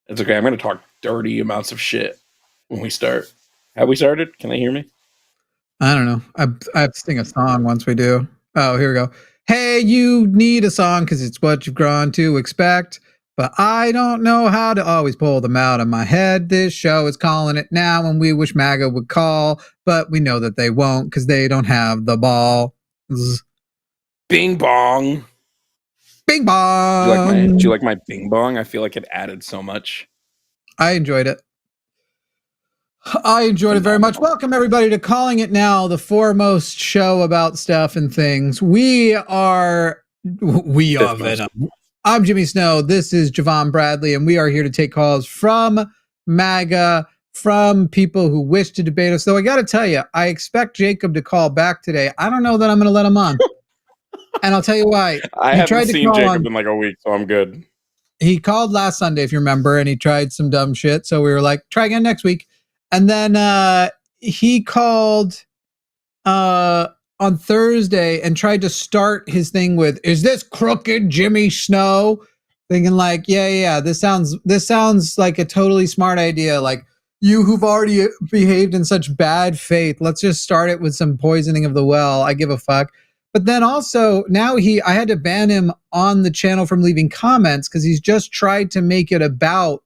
It's okay. I'm going to talk dirty amounts of shit when we start. Have we started? Can they hear me? I don't know. I have to sing a song once we do. Oh, here we go. Hey, you need a song because it's what you've grown to expect. But I don't know how to always pull them out of my head. This show is calling it now, and we wish MAGA would call, but we know that they won't because they don't have the ball. Bing bong. Bing bong. Do you like my bing bong? I feel like it added so much. I enjoyed it. I enjoyed it very much. Welcome everybody to Calling It Now, the foremost show about stuff and things. We are Venom. I'm Jimmy Snow. This is Jovan Bradley, and we are here to take calls from MAGA, from people who wish to debate us. Though I got to tell you, I expect Jacob to call back today. I don't know that I'm going to let him on. And I'll tell you why. I haven't seen Jacob in like a week, so I'm good. He called last Sunday, if you remember, and he tried some dumb shit. So we were like, try again next week. And then he called on Thursday and tried to start his thing with, "Is this crooked Jimmy Snow?" Thinking like, yeah, this sounds like a totally smart idea. Like, you who've already behaved in such bad faith, let's just start it with some poisoning of the well. I give a fuck. But then also now I had to ban him on the channel from leaving comments because he's just tried to make it about.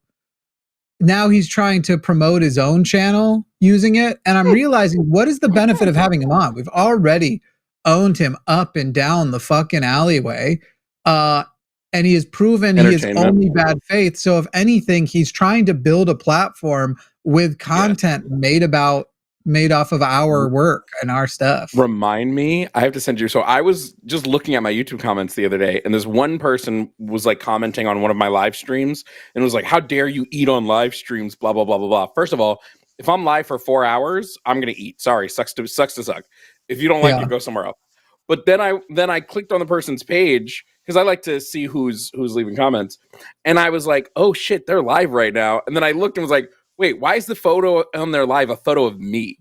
Now he's trying to promote his own channel using it. And I'm realizing, what is the benefit of having him on? We've already owned him up and down the fucking alleyway. And he has proven he is only bad faith. So if anything, he's trying to build a platform with content made off of our work and our stuff. Remind me, I have to send you. So I was just looking at my YouTube comments the other day, and this one person was like commenting on one of my live streams and was like, "How dare you eat on live streams, blah, blah, blah, blah, blah." First of all, if I'm live for 4 hours, I'm going to eat. Sorry, sucks to suck. If you don't like it, go somewhere else. But then I clicked on the person's page because I like to see who's leaving comments. And I was like, oh shit, they're live right now. And then I looked and was like, wait, why is the photo on their live a photo of me?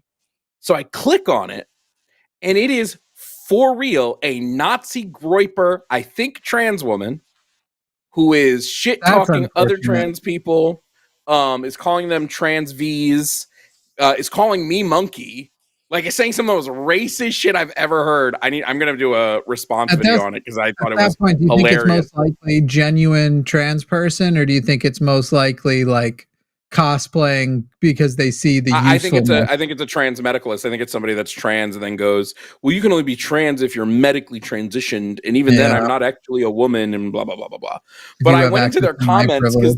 So I click on it, and it is for real a Nazi groiper, I think trans woman, who is shit talking other trans people, is calling them trans V's, is calling me monkey, like it's saying some of the most racist shit I've ever heard. I'm gonna do a response video on it because I thought it was hilarious. Do you think it's most likely genuine trans person, or do you think it's most likely like cosplaying because they see the I think it's a trans medicalist. I think it's somebody that's trans and then goes, well, you can only be trans if you're medically transitioned, and even then I'm not actually a woman, and blah blah blah blah blah. But I went into their comments because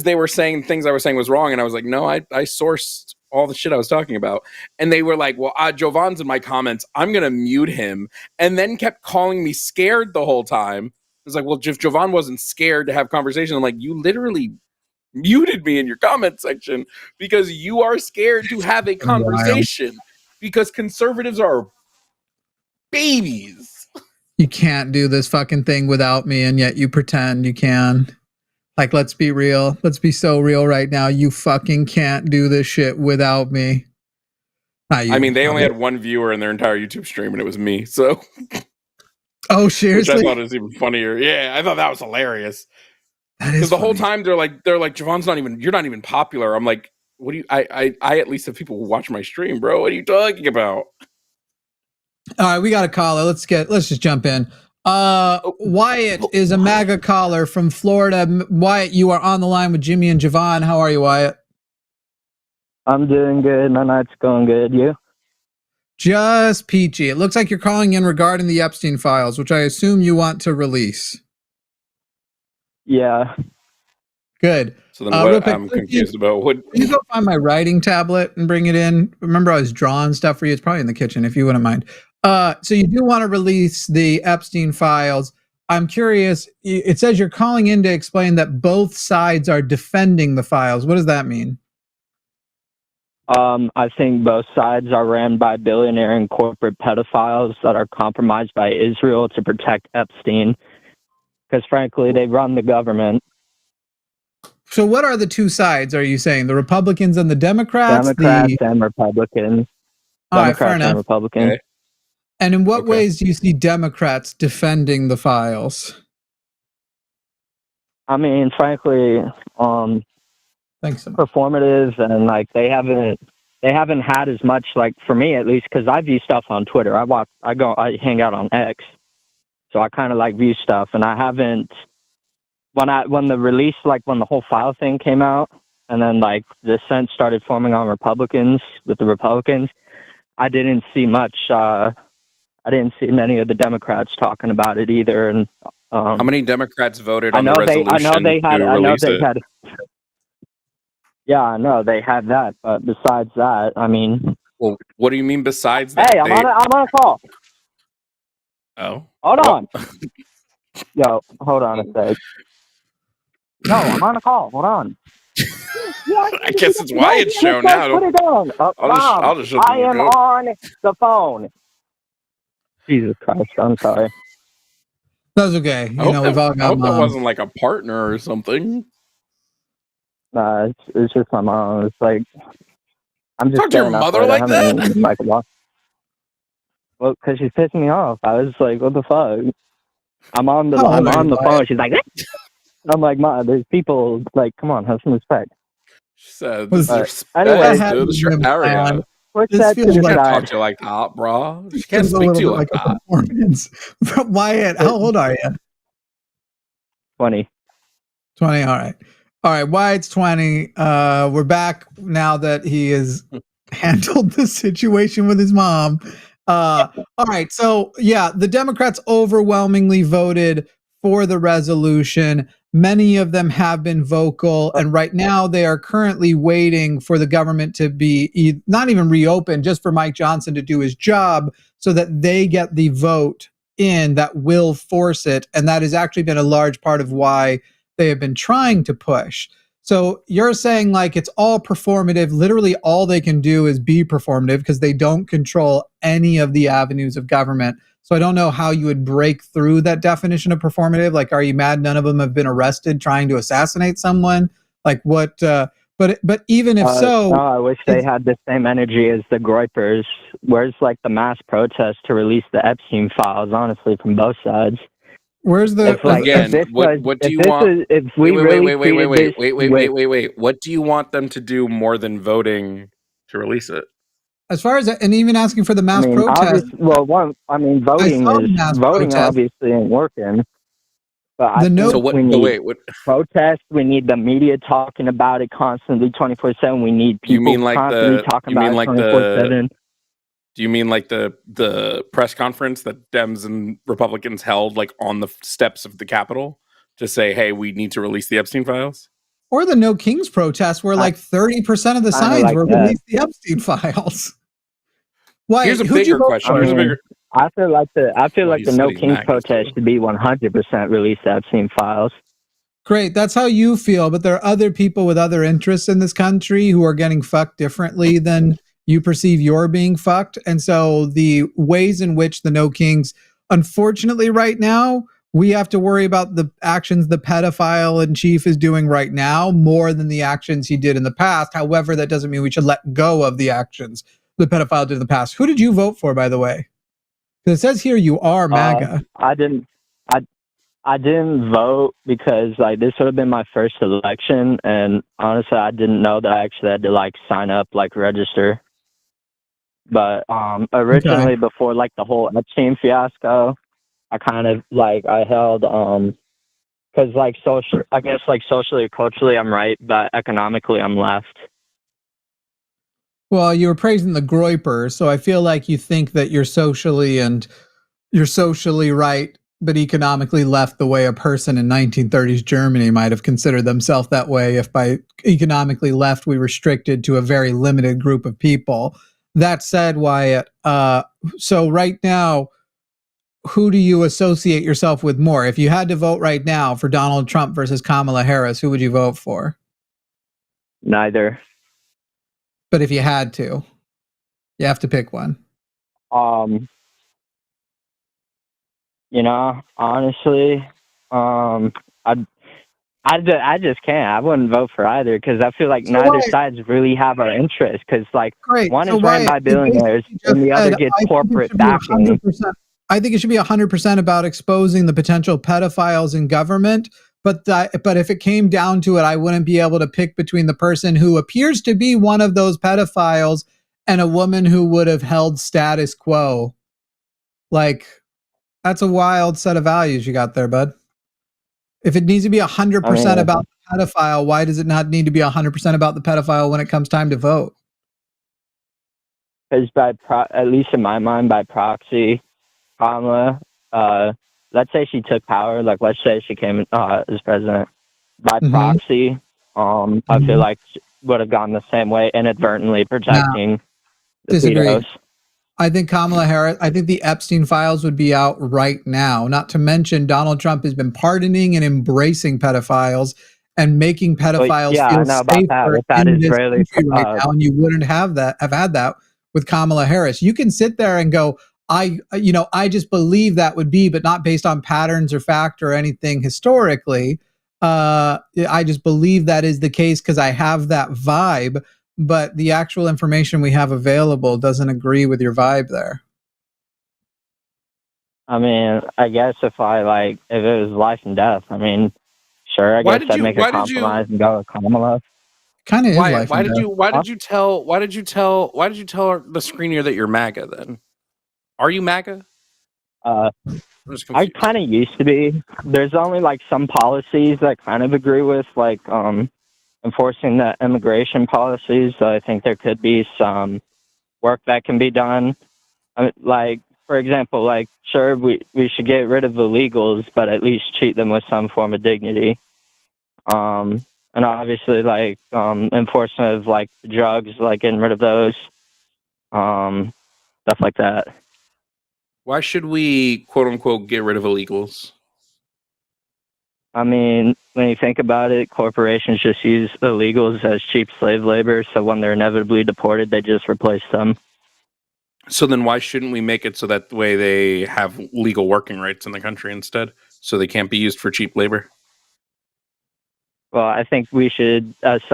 they were saying things I was saying was wrong, and I was like, no, I sourced all the shit I was talking about. And they were like, well, Jovan's in my comments, I'm gonna mute him, and then kept calling me scared the whole time. I was like, well, if Jovan wasn't scared to have conversation, I'm like, you literally muted me in your comment section because you are scared to have a conversation because conservatives are babies. You can't do this fucking thing without me, and yet you pretend you can. Like, let's be real. Let's be so real right now. You fucking can't do this shit without me. I mean, they only had one viewer in their entire YouTube stream, and it was me. So, oh, seriously? Which I thought was even funnier. Yeah, I thought that was hilarious. Because the whole time they're like, Jovan's you're not even popular. I'm like, what do you? I at least have people who watch my stream, bro. What are you talking about? All right, we got a caller. Let's just jump in. Wyatt is a MAGA caller from Florida. Wyatt, you are on the line with Jimmy and Jovan. How are you, Wyatt? I'm doing good. My night's going good. You? Just peachy. It looks like you're calling in regarding the Epstein files, which I assume you want to release. Yeah. Good. So then I'm confused about what... Can you go find my writing tablet and bring it in? Remember, I was drawing stuff for you. It's probably in the kitchen, if you wouldn't mind. So you do want to release the Epstein files. I'm curious. It says you're calling in to explain that both sides are defending the files. What does that mean? I think both sides are ran by billionaire and corporate pedophiles that are compromised by Israel to protect Epstein. Because frankly, they run the government. So what are the two sides, are you saying? The Republicans and the Democrats? Democrats and Republicans. All right, fair enough. And Republicans. Okay. And in what ways do you see Democrats defending the files? I mean, frankly, Thanks so much. performative, and like they haven't had as much, like, for me at least, because I view stuff on Twitter. I hang out on X, so I kind of like view stuff, and I haven't when the release, like when the whole file thing came out, and then like the dissent started forming on Republicans with the Republicans. I didn't see much. I didn't see many of the Democrats talking about it either. And how many Democrats voted on the I resolution to release it? Yeah, I know they had that, but besides that, I mean, Well, what do you mean besides that? hey, I'm on a call. Oh, Hold well, on. Yo, hold on a sec. No, I'm on a call. Hold on. I guess it's Wyatt's show now. Put it down. I'll just shut I am on the phone. Jesus Christ, I'm sorry. That's okay. You know, we've all got I hope that moms. wasn't like a partner or something. Nah, it's just my mom. It's like, I'm just Talk to your mother like that? Like, well, because she's pissing me off. I was like, what the fuck? I'm on the phone. She's like, I'm like, Ma, there's people, like, come on, have some respect. She said, this is respect, anyway, dude. This is your area. Push This that to feels the She can't side. talk to you like that, bro. She can't Feels a speak to little you bit like a that. performance. Wyatt, how old are you? 20. 20. All right. Wyatt's 20. We're back now that he has handled the situation with his mom. All right. So yeah, the Democrats overwhelmingly voted for the resolution. Many of them have been vocal, and right now they are currently waiting for the government to be not even reopened, just for Mike Johnson to do his job so that they get the vote in that will force it. And that has actually been a large part of why they have been trying to push. So you're saying like it's all performative. Literally all they can do is be performative because they don't control any of the avenues of government. So I don't know how you would break through that definition of performative. Like, are you mad none of them have been arrested trying to assassinate someone? Like what? But even if so, no, I wish they had the same energy as the Groypers. Where's like the mass protest to release the Epstein files? Honestly, from both sides. Where's the what do you want? Wait. What do you want them to do more than voting to release it? As far as and even asking for the mass protest. Voting obviously ain't working. But protest. We need the media talking about it constantly, 24/7. We need people constantly talking about it 24/7. Do you mean like the press conference that Dems and Republicans held like on the steps of the Capitol to say, hey, we need to release the Epstein files? Or the No Kings protests where like 30% of the signs were release the Epstein files. Why? Here's a bigger question. I feel like the No Kings protest should be 100% release the Epstein files. Great. That's how you feel. But there are other people with other interests in this country who are getting fucked differently than you perceive you're being fucked. And so the ways in which the No Kings, unfortunately right now, we have to worry about the actions the pedophile in chief is doing right now more than the actions he did in the past. However, that doesn't mean we should let go of the actions the pedophile did in the past. Who did you vote for, by the way? Because it says here you are MAGA. I didn't vote because like this would have been my first election, and honestly, I didn't know that I actually had to like sign up, like register. But originally, before like the whole Epstein fiasco, I kind of like I held because like I guess like socially or culturally I'm right, but economically I'm left. Well, you were praising the Groypers, so I feel like you think that you're socially right, but economically left the way a person in 1930s Germany might have considered themselves that way if by economically left we restricted to a very limited group of people. That said, Wyatt, so right now, who do you associate yourself with more? If you had to vote right now for Donald Trump versus Kamala Harris, who would you vote for? Neither. But if you had to, you have to pick one. You know, honestly, I just can't. I wouldn't vote for either because I feel like neither sides really have our interest. Because like one is ran by billionaires and the other gets corporate backing. I think it should be 100% about exposing the potential pedophiles in government. but if it came down to it, I wouldn't be able to pick between the person who appears to be one of those pedophiles and a woman who would have held status quo. Like, that's a wild set of values you got there, bud. If it needs to be 100% about the pedophile, why does it not need to be 100% about the pedophile when it comes time to vote? Because at least in my mind, by proxy, Kamala, let's say she took power, like let's say she came as president, by proxy, I feel like she would have gone the same way, inadvertently protecting the pedos. I think Kamala Harris, I think the Epstein files would be out right now. Not to mention Donald Trump has been pardoning and embracing pedophiles and making pedophiles feel safer in this country right now. And you wouldn't have had that with Kamala Harris. You can sit there and go, I just believe that would be, but not based on patterns or fact or anything historically. I just believe that is the case because I have that vibe. But the actual information we have available doesn't agree with your vibe there. I mean, I guess if it was life and death, I mean, sure, I guess I'd make a compromise and go with Kamala. Kind of is life why and death. Why did you tell the screener that you're MAGA then? Are you MAGA? I kind of used to be. There's only like some policies that kind of agree with enforcing the immigration policies. So I think there could be some work that can be done. I mean, like, for example, like, sure, we should get rid of illegals, but at least treat them with some form of dignity. And obviously, like, enforcement of, like, drugs, like, getting rid of those, stuff like that. Why should we, quote unquote, get rid of illegals? I mean, when you think about it, corporations just use illegals as cheap slave labor, so when they're inevitably deported, they just replace them. So then why shouldn't we make it so that way they have legal working rights in the country instead, so they can't be used for cheap labor? Well, I think we should, it's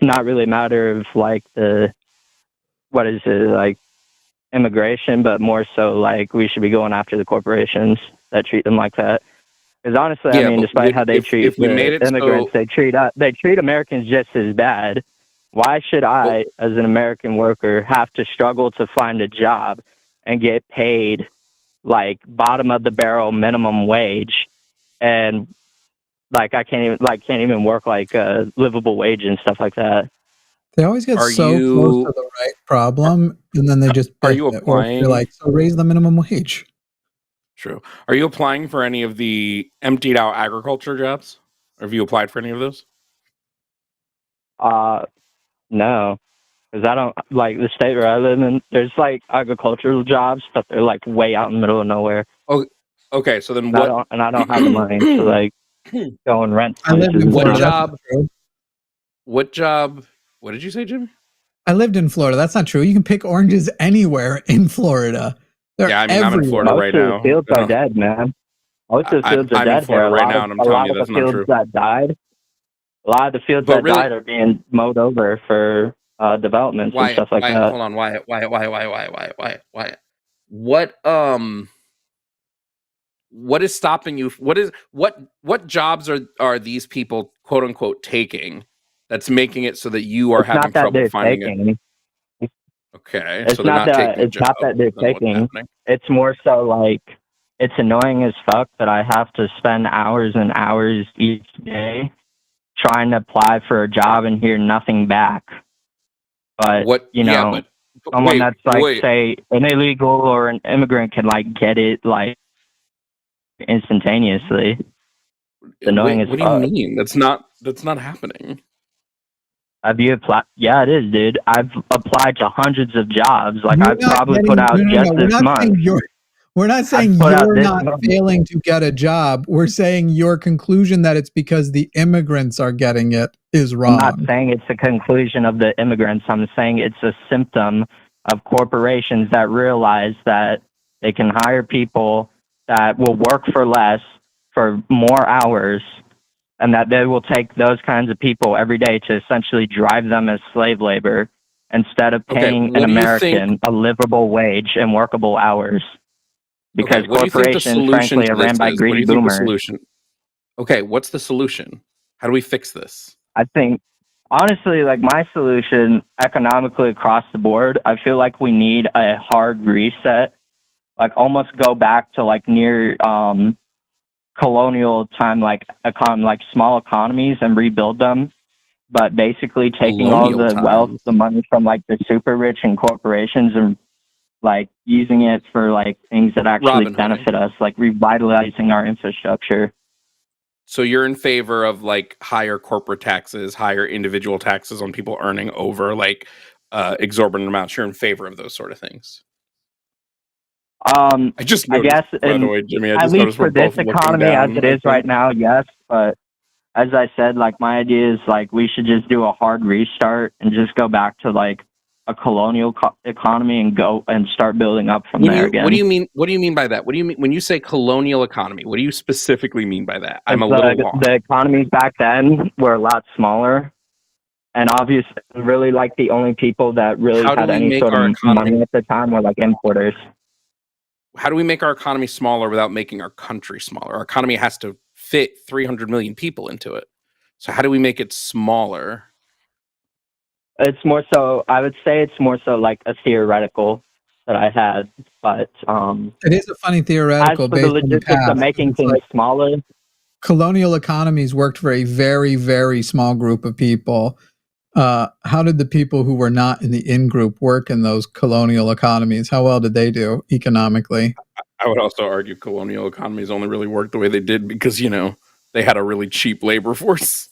not really a matter of, like, immigration, but more so, like, we should be going after the corporations that treat them like that. Because honestly, I mean, despite how they treat immigrants, they treat Americans just as bad. Why should I, as an American worker, have to struggle to find a job and get paid like bottom of the barrel minimum wage, and like I can't even work like a livable wage and stuff like that? They always get close to the right problem, and then they just are you applying? You're like, so raise the minimum wage. True. Are you applying for any of the emptied out agriculture jobs? Or have you applied for any of those? No, because I don't like the state where I live in. There's like agricultural jobs, but they're like way out in the middle of nowhere. Oh, okay. So then I don't have the money to like go and rent. What job? What did you say, Jim? I lived in Florida. That's not true. You can pick oranges anywhere in Florida. Yeah, I mean, I'm in Florida right now. Most of the fields are dead, man. Most of the fields are dead. I'm in Florida right now, and I'm telling you that's not true. A lot of the fields that died are being mowed over for developments and stuff like that. Hold on, why? What is stopping you? What jobs are these people, quote unquote, taking that's making it so that you are having trouble finding it? Okay, it's not that they're taking. It's more so like it's annoying as fuck that I have to spend hours and hours each day trying to apply for a job and hear nothing back. But someone that's like say an illegal or an immigrant can like get it like instantaneously. It's annoying as fuck. What do you mean? That's not happening. Have you applied? Yeah, it is, dude. I've applied to hundreds of jobs. Like I've probably put out just this month. We're not saying you're not failing to get a job. We're saying your conclusion that it's because the immigrants are getting it is wrong. I'm not saying it's a conclusion of the immigrants. I'm saying it's a symptom of corporations that realize that they can hire people that will work for less for more hours, and that they will take those kinds of people every day to essentially drive them as slave labor instead of paying an American a livable wage and workable hours. Because corporations, frankly, are ran by greedy boomers. Okay, what's the solution? How do we fix this? I think, honestly, like my solution economically across the board, I feel like we need a hard reset, like almost go back to like near colonial time, like like small economies and rebuild them. But basically taking all Colonial the wealth, times. the money from like the super rich and corporations and like using it for like things that actually Robin Hooding. benefit us, like revitalizing our infrastructure. So you're in favor of like higher corporate taxes, higher individual taxes on people earning over like exorbitant amounts. You're in favor of those sort of things. I just I noticed, guess, by the and way, Jimmy, I at just least noticed we're for this both looking economy as down. it I is right think. now, yes. But as I said, like my idea is like we should just do a hard restart and just go back to like a colonial economy and go and start building up from there again. What do you mean? What do you mean by that? What do you mean when you say colonial economy? What do you specifically mean by that? I'm a little lost. The economies back then were a lot smaller, and obviously, really like the only people that really How do had we any make sort our of economy? money at the time were like importers. How do we make our economy smaller without making our country smaller? Our economy has to fit 300 million people into it. So how do we make it smaller? It's more so, I would say it's more so like a theoretical that I had, but It is a funny as theoretical for the based on the logistics of past. making It's things like smaller, colonial economies worked for a very, very small group of people. How did the people who were not in the in group work in those colonial economies? How well did they do economically? I would also argue colonial economies only really worked the way they did because, they had a really cheap labor force.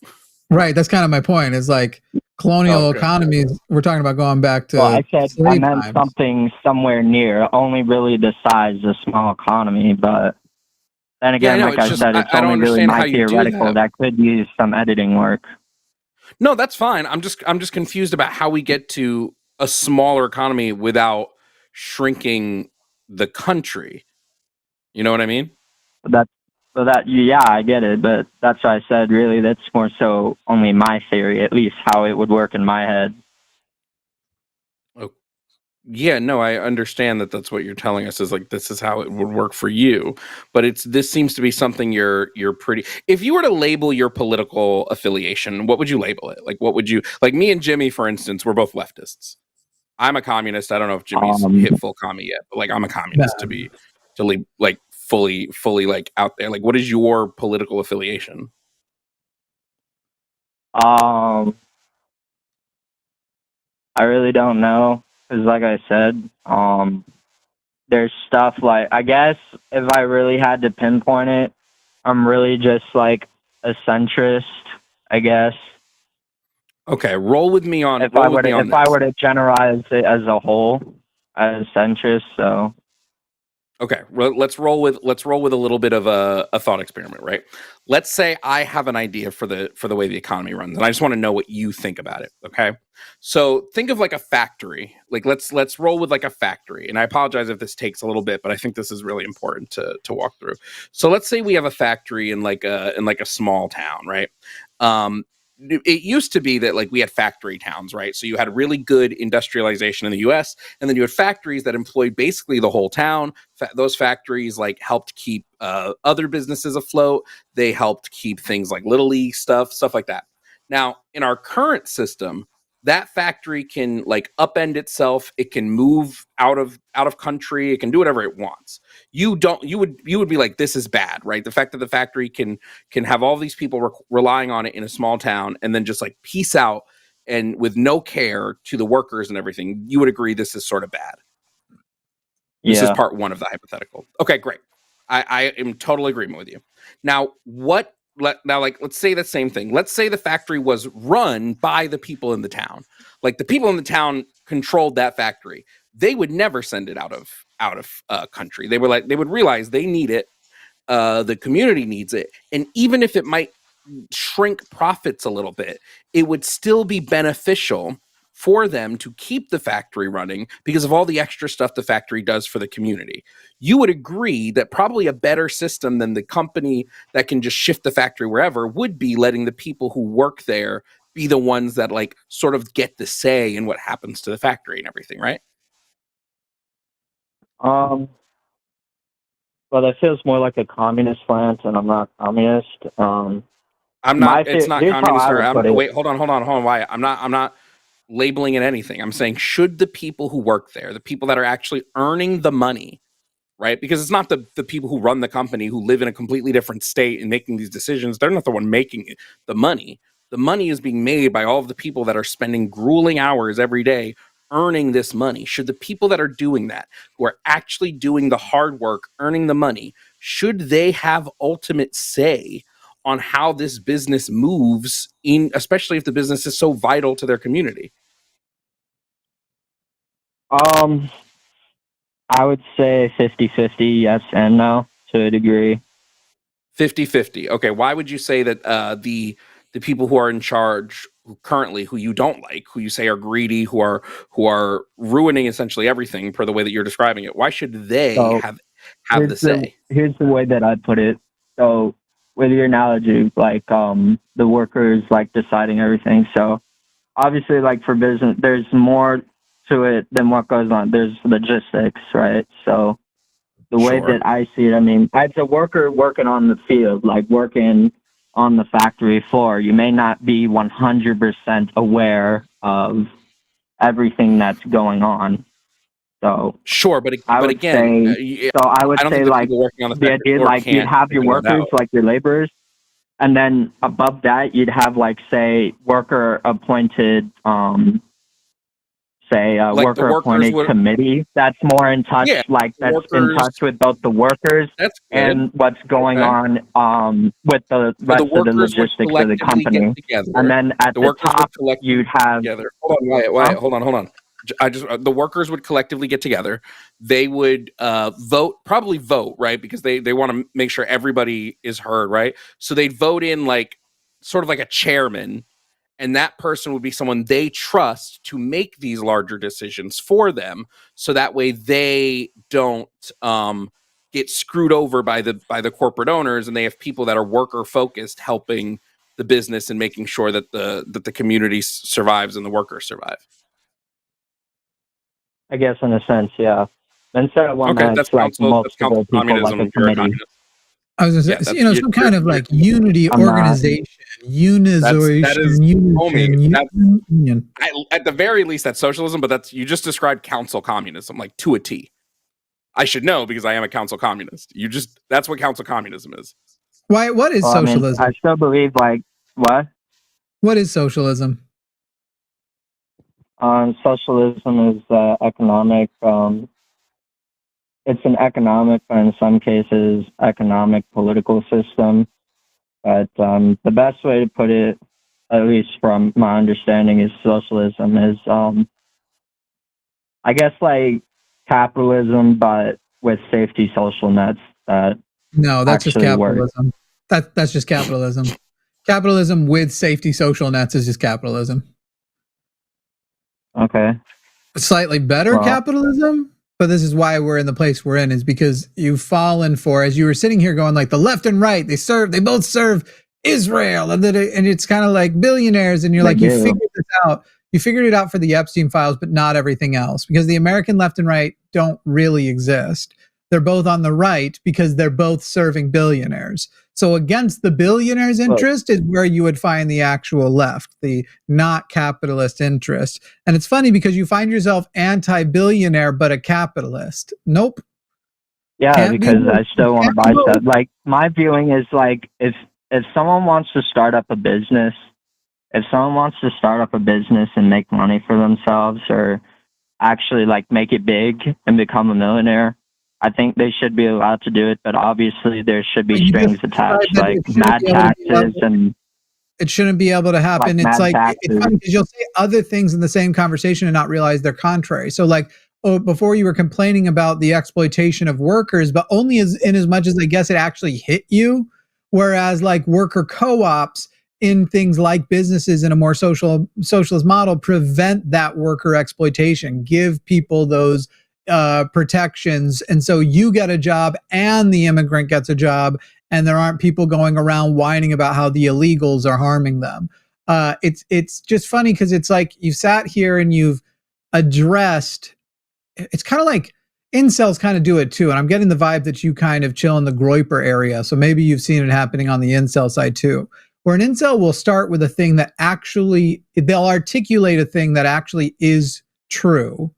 Right. That's kind of my point. Is like colonial Okay. economies. We're talking about going back well, I to said I slave meant times. something somewhere near, only really the size of a small economy, but then Yeah, I again, know. like It's I just said, it's I don't only really understand how my you do theoretical that. that could use some editing work. No, that's fine. I'm just confused about how we get to a smaller economy without shrinking the country. You know what I mean? That's so that yeah, I get it, but that's why I said really that's more so only my theory, at least how it would work in my head. Oh, yeah, no, I understand that that's what you're telling us is like this is how it would work for you, but this seems to be something you're pretty. If you were to label your political affiliation, what would you label it? Like what would you like me and Jimmy, for instance, we're both leftists. I'm a communist. I don't know if Jimmy's Um, hit full commie yet, but like I'm a communist to leave like fully like out there. Like what is your political affiliation? um, I really don't know because, like I said, there's stuff like I guess if I really had to pinpoint it, I'm really just like a centrist, I guess. Okay, roll with me on If I this. were to generalize it as a whole, as centrist, so Okay, let's roll with a little bit of a thought experiment, right? Let's say I have an idea for the way the economy runs, and I just want to know what you think about it. Okay, so think of like a factory. Like let's roll with like a factory, and I apologize if this takes a little bit, but I think this is really important to walk through. So let's say we have a factory in like a small town, right? It used to be that like we had factory towns, right? So you had really good industrialization in the US, and then you had factories that employed basically the whole town. Those factories like helped keep other businesses afloat. They helped keep things like Little League stuff like that. Now, in our current system, that factory can like upend itself. It can move out of country. It can do whatever it wants. You would be like, this is bad, right? The fact that the factory can have all these people relying on it in a small town and then just like peace out and with no care to the workers and everything, you would agree this is sort of bad. This is yeah. part one of the hypothetical. Okay, great. I am total agreement with you. Now, let's say the same thing. Let's say the factory was run by the people in the town. Like the people in the town controlled that factory. They would never send it out of country. They would realize they need it. The community needs it, and even if it might shrink profits a little bit, it would still be beneficial for them to keep the factory running because of all the extra stuff the factory does for the community. You would agree that probably a better system than the company that can just shift the factory wherever would be letting the people who work there be the ones that like sort of get the say in what happens to the factory and everything, right? Um, Well, that feels more like a communist plant, and I'm not communist. I'm not. It's not Here's how communist. I Or would put it. wait. Hold on. Why? I'm not. Labeling it anything. I'm saying, should the people who work there, the people that are actually earning the money, right? Because it's not the people who run the company who live in a completely different state and making these decisions. They're not the one making it, the money. The money is being made by all of the people that are spending grueling hours every day earning this money. Should the people that are doing that, who are actually doing the hard work, earning the money, should they have ultimate say on how this business moves, in especially if the business is so vital to their community? Um, I would say 50-50, yes and no, to a degree. 50-50. Okay, why would you say that the people who are in charge currently, who you don't like, who you say are greedy, who are ruining essentially everything per the way that you're describing it, why should they So have the say? here's the way that I put it. So with your analogy, like the workers like deciding everything. So obviously, like for business, there's more to it than what goes on. There's logistics, right? So the way Sure. that I see it, I mean, as a worker working on the field, like working on the factory floor, you may not be 100% aware of everything that's going on. So Sure, but I would again, say, I would I don't say think the like people working on the the factory idea, floor like you'd can't have your figure that workers, out. like your laborers, and then above that you'd have like say worker appointed say a Like the worker workers appointed would, committee that's more in touch, yeah, like that's in workers. touch with both the workers That's good. and what's going Okay. on with the So the rest of the workers would logistics of the collectively get company. And together. then at The the workers would top collectively you'd get have together. Hold on, Wyatt, hold on. I just the workers would collectively get together. They would probably vote, right? Because they want to make sure everybody is heard, right? So they'd vote in like sort of like a chairman, and that person would be someone they trust to make these larger decisions for them, so that way they don't get screwed over by the corporate owners, and they have people that are worker focused helping the business and making sure that the community survives and the workers survive. I guess in a sense, yeah. Instead of one Okay, that's like that's council multiple people, like communism a if you're a committee. communist. I was Yeah, gonna say, that's some kind of like unity I'm not. organization, that is, homie. That's union. at the very least that's socialism, but you just described council communism like to a T. I should know because I am a council communist. That's what council communism is. Why? What is Well, I mean, socialism? I still believe like what? What is socialism? Socialism is economic. It's an economic, or in some cases, economic political system. But the best way to put it, at least from my understanding, is socialism is, I guess, like capitalism, but with safety social nets that No, that's just actually work. capitalism. That's just capitalism. Capitalism with safety social nets is just capitalism. Okay. Slightly better capitalism, but this is why we're in the place we're in, is because you've fallen for, as you were sitting here going like the left and right, they both serve Israel, and it's kind of like billionaires, and you're like, you figured this out. You figured it out for the Epstein files, but not everything else, because the American left and right don't really exist. They're both on the right because they're both serving billionaires. So against the billionaires' interest is where you would find the actual left, the not capitalist interest. And it's funny because you find yourself anti-billionaire but a capitalist. Nope. Yeah, because I still want to buy stuff. Like my viewing is like if someone wants to start up a business, and make money for themselves, or actually like make it big and become a millionaire, I think they should be allowed to do it. But obviously there should be strings attached, like mad taxes, and it shouldn't be able to happen. It's like it's funny because you'll say other things in the same conversation and not realize they're contrary. So like, before you were complaining about the exploitation of workers, but only in as much as I guess it actually hit you. Whereas like worker co-ops in things like businesses in a more socialist model prevent that worker exploitation, give people those protections. And so you get a job and the immigrant gets a job, and there aren't people going around whining about how the illegals are harming them. It's just funny because it's like you've sat here and you've addressed, it's kind of like incels kind of do it too. And I'm getting the vibe that you kind of chill in the Groiper area. So maybe you've seen it happening on the incel side too, where an incel will start with a thing that actually, they'll articulate a thing that actually is true,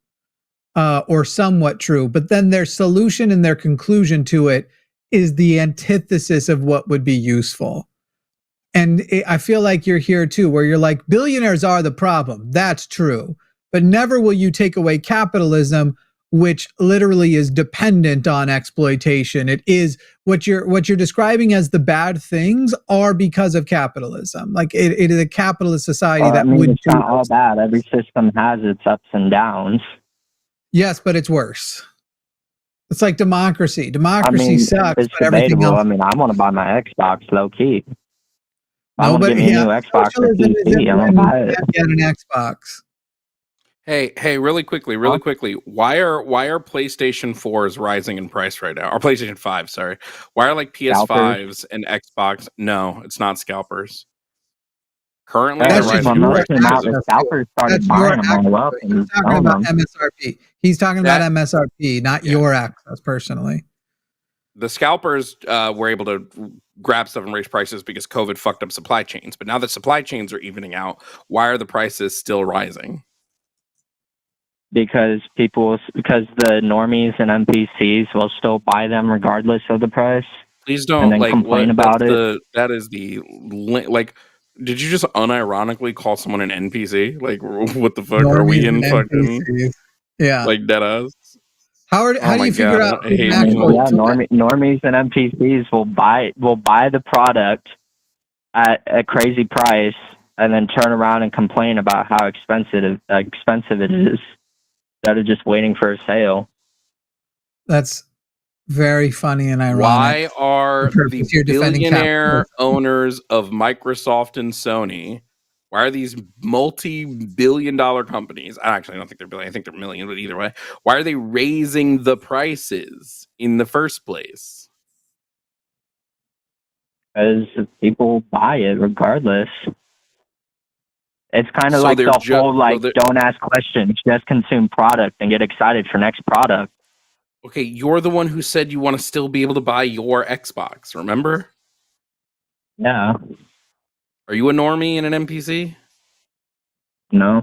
or somewhat true, but then their solution and their conclusion to it is the antithesis of what would be useful. And I feel like you're here too, where you're like, billionaires are the problem. That's true. But never will you take away capitalism, which literally is dependent on exploitation. It is what you're describing as the bad things are because of capitalism. Like it is a capitalist society that would. It's not all bad. Every system has its ups and downs. Yes, but it's worse. It's like democracy. Democracy sucks, it's but everything else. I mean, I want to buy my Xbox low key. I want to Nobody, get me a new Xbox or PC. I'm gonna buy it. Get an Xbox. Hey, really quickly. Why are PlayStation 4s rising in price right now? Or PlayStation 5, sorry. Why are like PS5s and Xbox? No, it's not scalpers. Currently, That's they're just rising in your price. access. Scalpers started That's buying your them all up. access. He's talking about MSRP. He's talking about MSRP, not your access personally. The scalpers were able to grab stuff and raise prices because COVID fucked up supply chains. But now that supply chains are evening out, why are the prices still rising? Because the normies and NPCs will still buy them regardless of the price. Please don't and then complain about it. That is like. Did you just unironically call someone an NPC? Like, what the fuck normies are we in fucking? NPCs. Yeah, like dead ass. How do you figure out? Normies and NPCs will buy the product at a crazy price and then turn around and complain about how expensive it is, instead of just waiting for a sale. That's very funny and ironic. Why are the billionaire owners of Microsoft and Sony? Why are these multi-billion-dollar companies? Actually, I don't think they're billion. I think they're million. But either way, why are they raising the prices in the first place? Because people buy it regardless. It's kind of like the whole don't ask questions, just consume product and get excited for next product. Okay, you're the one who said you want to still be able to buy your Xbox, remember? Yeah. Are you a normie and an NPC? No.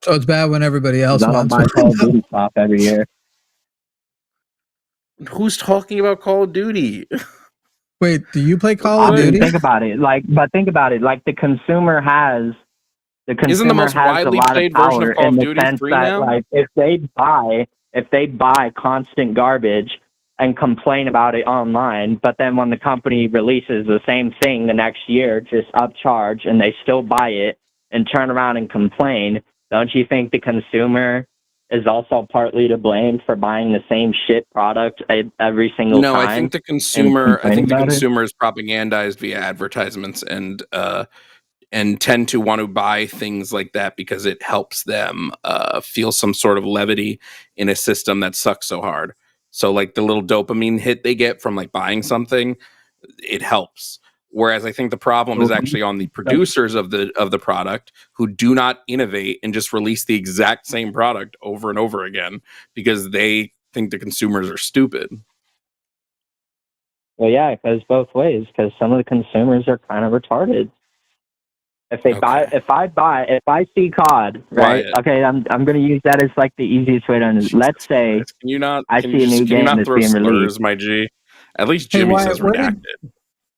So it's bad when everybody else wants one. I don't buy Call of Duty stuff every year. Who's talking about Call of Duty? Wait, do you play Call of Duty? Think about it. Like the consumer has. Isn't the most widely played version of Call of Duty free now? Like, if they buy constant garbage and complain about it online, but then when the company releases the same thing the next year, just upcharge, and they still buy it and turn around and complain, don't you think the consumer is also partly to blame for buying the same shit product every single time? No, I think the consumer is propagandized via advertisements and tend to want to buy things like that because it helps them feel some sort of levity in a system that sucks so hard. So like the little dopamine hit they get from like buying something, it helps. Whereas I think the problem is actually on the producers of the product who do not innovate and just release the exact same product over and over again because they think the consumers are stupid. Well, yeah, it goes both ways because some of the consumers are kind of retarded. If I see COD, right? Okay, I'm going to use that as like the easiest way to understand. Let's say I see a new game that's being released. My G. At least Jimmy says redacted.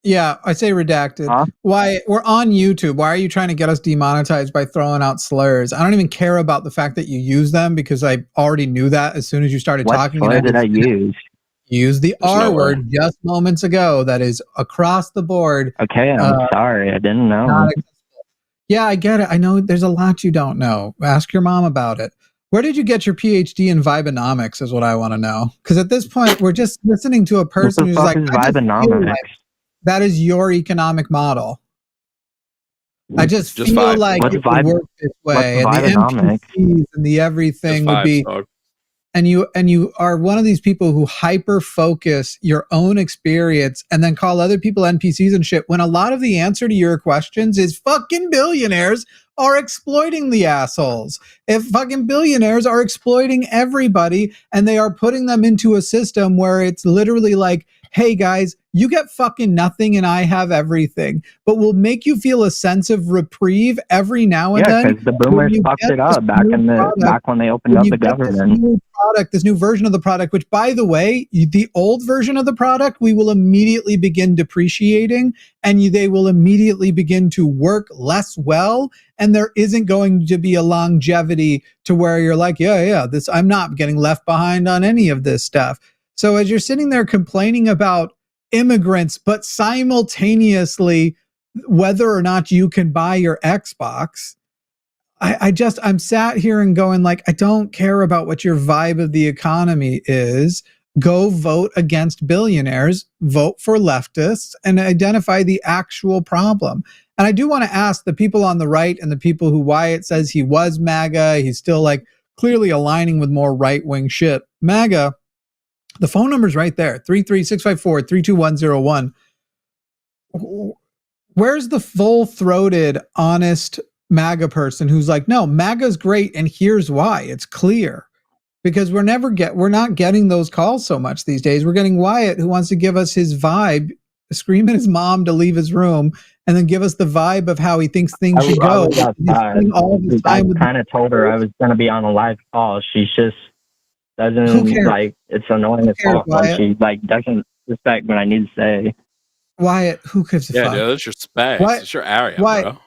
Yeah, I say redacted. Huh? Why? We're on YouTube. Why are you trying to get us demonetized by throwing out slurs? I don't even care about the fact that you use them because I already knew that as soon as you started talking. What slur did I use? Use the R word just moments ago. That is across the board. Okay, I'm sorry. I didn't know. Yeah, I get it. I know there's a lot you don't know. Ask your mom about it. Where did you get your PhD in Vibenomics is what I want to know. Because at this point, we're just listening to a person who's like, Vibenomics? That is your economic model. I just feel like it would work this way. And the NPCs and the everything would be... and you are one of these people who hyper focus your own experience and then call other people NPCs and shit, when a lot of the answer to your questions is fucking billionaires are exploiting the assholes. If fucking billionaires are exploiting everybody and they are putting them into a system where it's literally like, hey guys, you get fucking nothing and I have everything, but we'll make you feel a sense of reprieve every now and then. Yeah, because the boomers fucked it up back when they opened up the government. This new version of the product, which by the way, the old version of the product, we will immediately begin depreciating and they will immediately begin to work less well. And there isn't going to be a longevity to where you're like, this, I'm not getting left behind on any of this stuff. So as you're sitting there complaining about immigrants, but simultaneously whether or not you can buy your Xbox, I'm sat here and going like, I don't care about what your vibe of the economy is. Go vote against billionaires, vote for leftists, and identify the actual problem. And I do want to ask the people on the right and the people who Wyatt says he was MAGA, he's still like clearly aligning with more right-wing shit. MAGA, the phone number's right there, 33654-32101. Where's the full-throated, honest MAGA person who's like, no, MAGA's great, and here's why. It's clear. Because we're not getting those calls so much these days. We're getting Wyatt who wants to give us his vibe, scream at his mom to leave his room, and then give us the vibe of how he thinks things should go. I kind of told her I was going to be on a live call. She's just doesn't like, it's annoying as fuck when she like doesn't respect what I need to say. Wyatt, who gives a fuck? Yeah, dude, that's your space. It's your area, bro.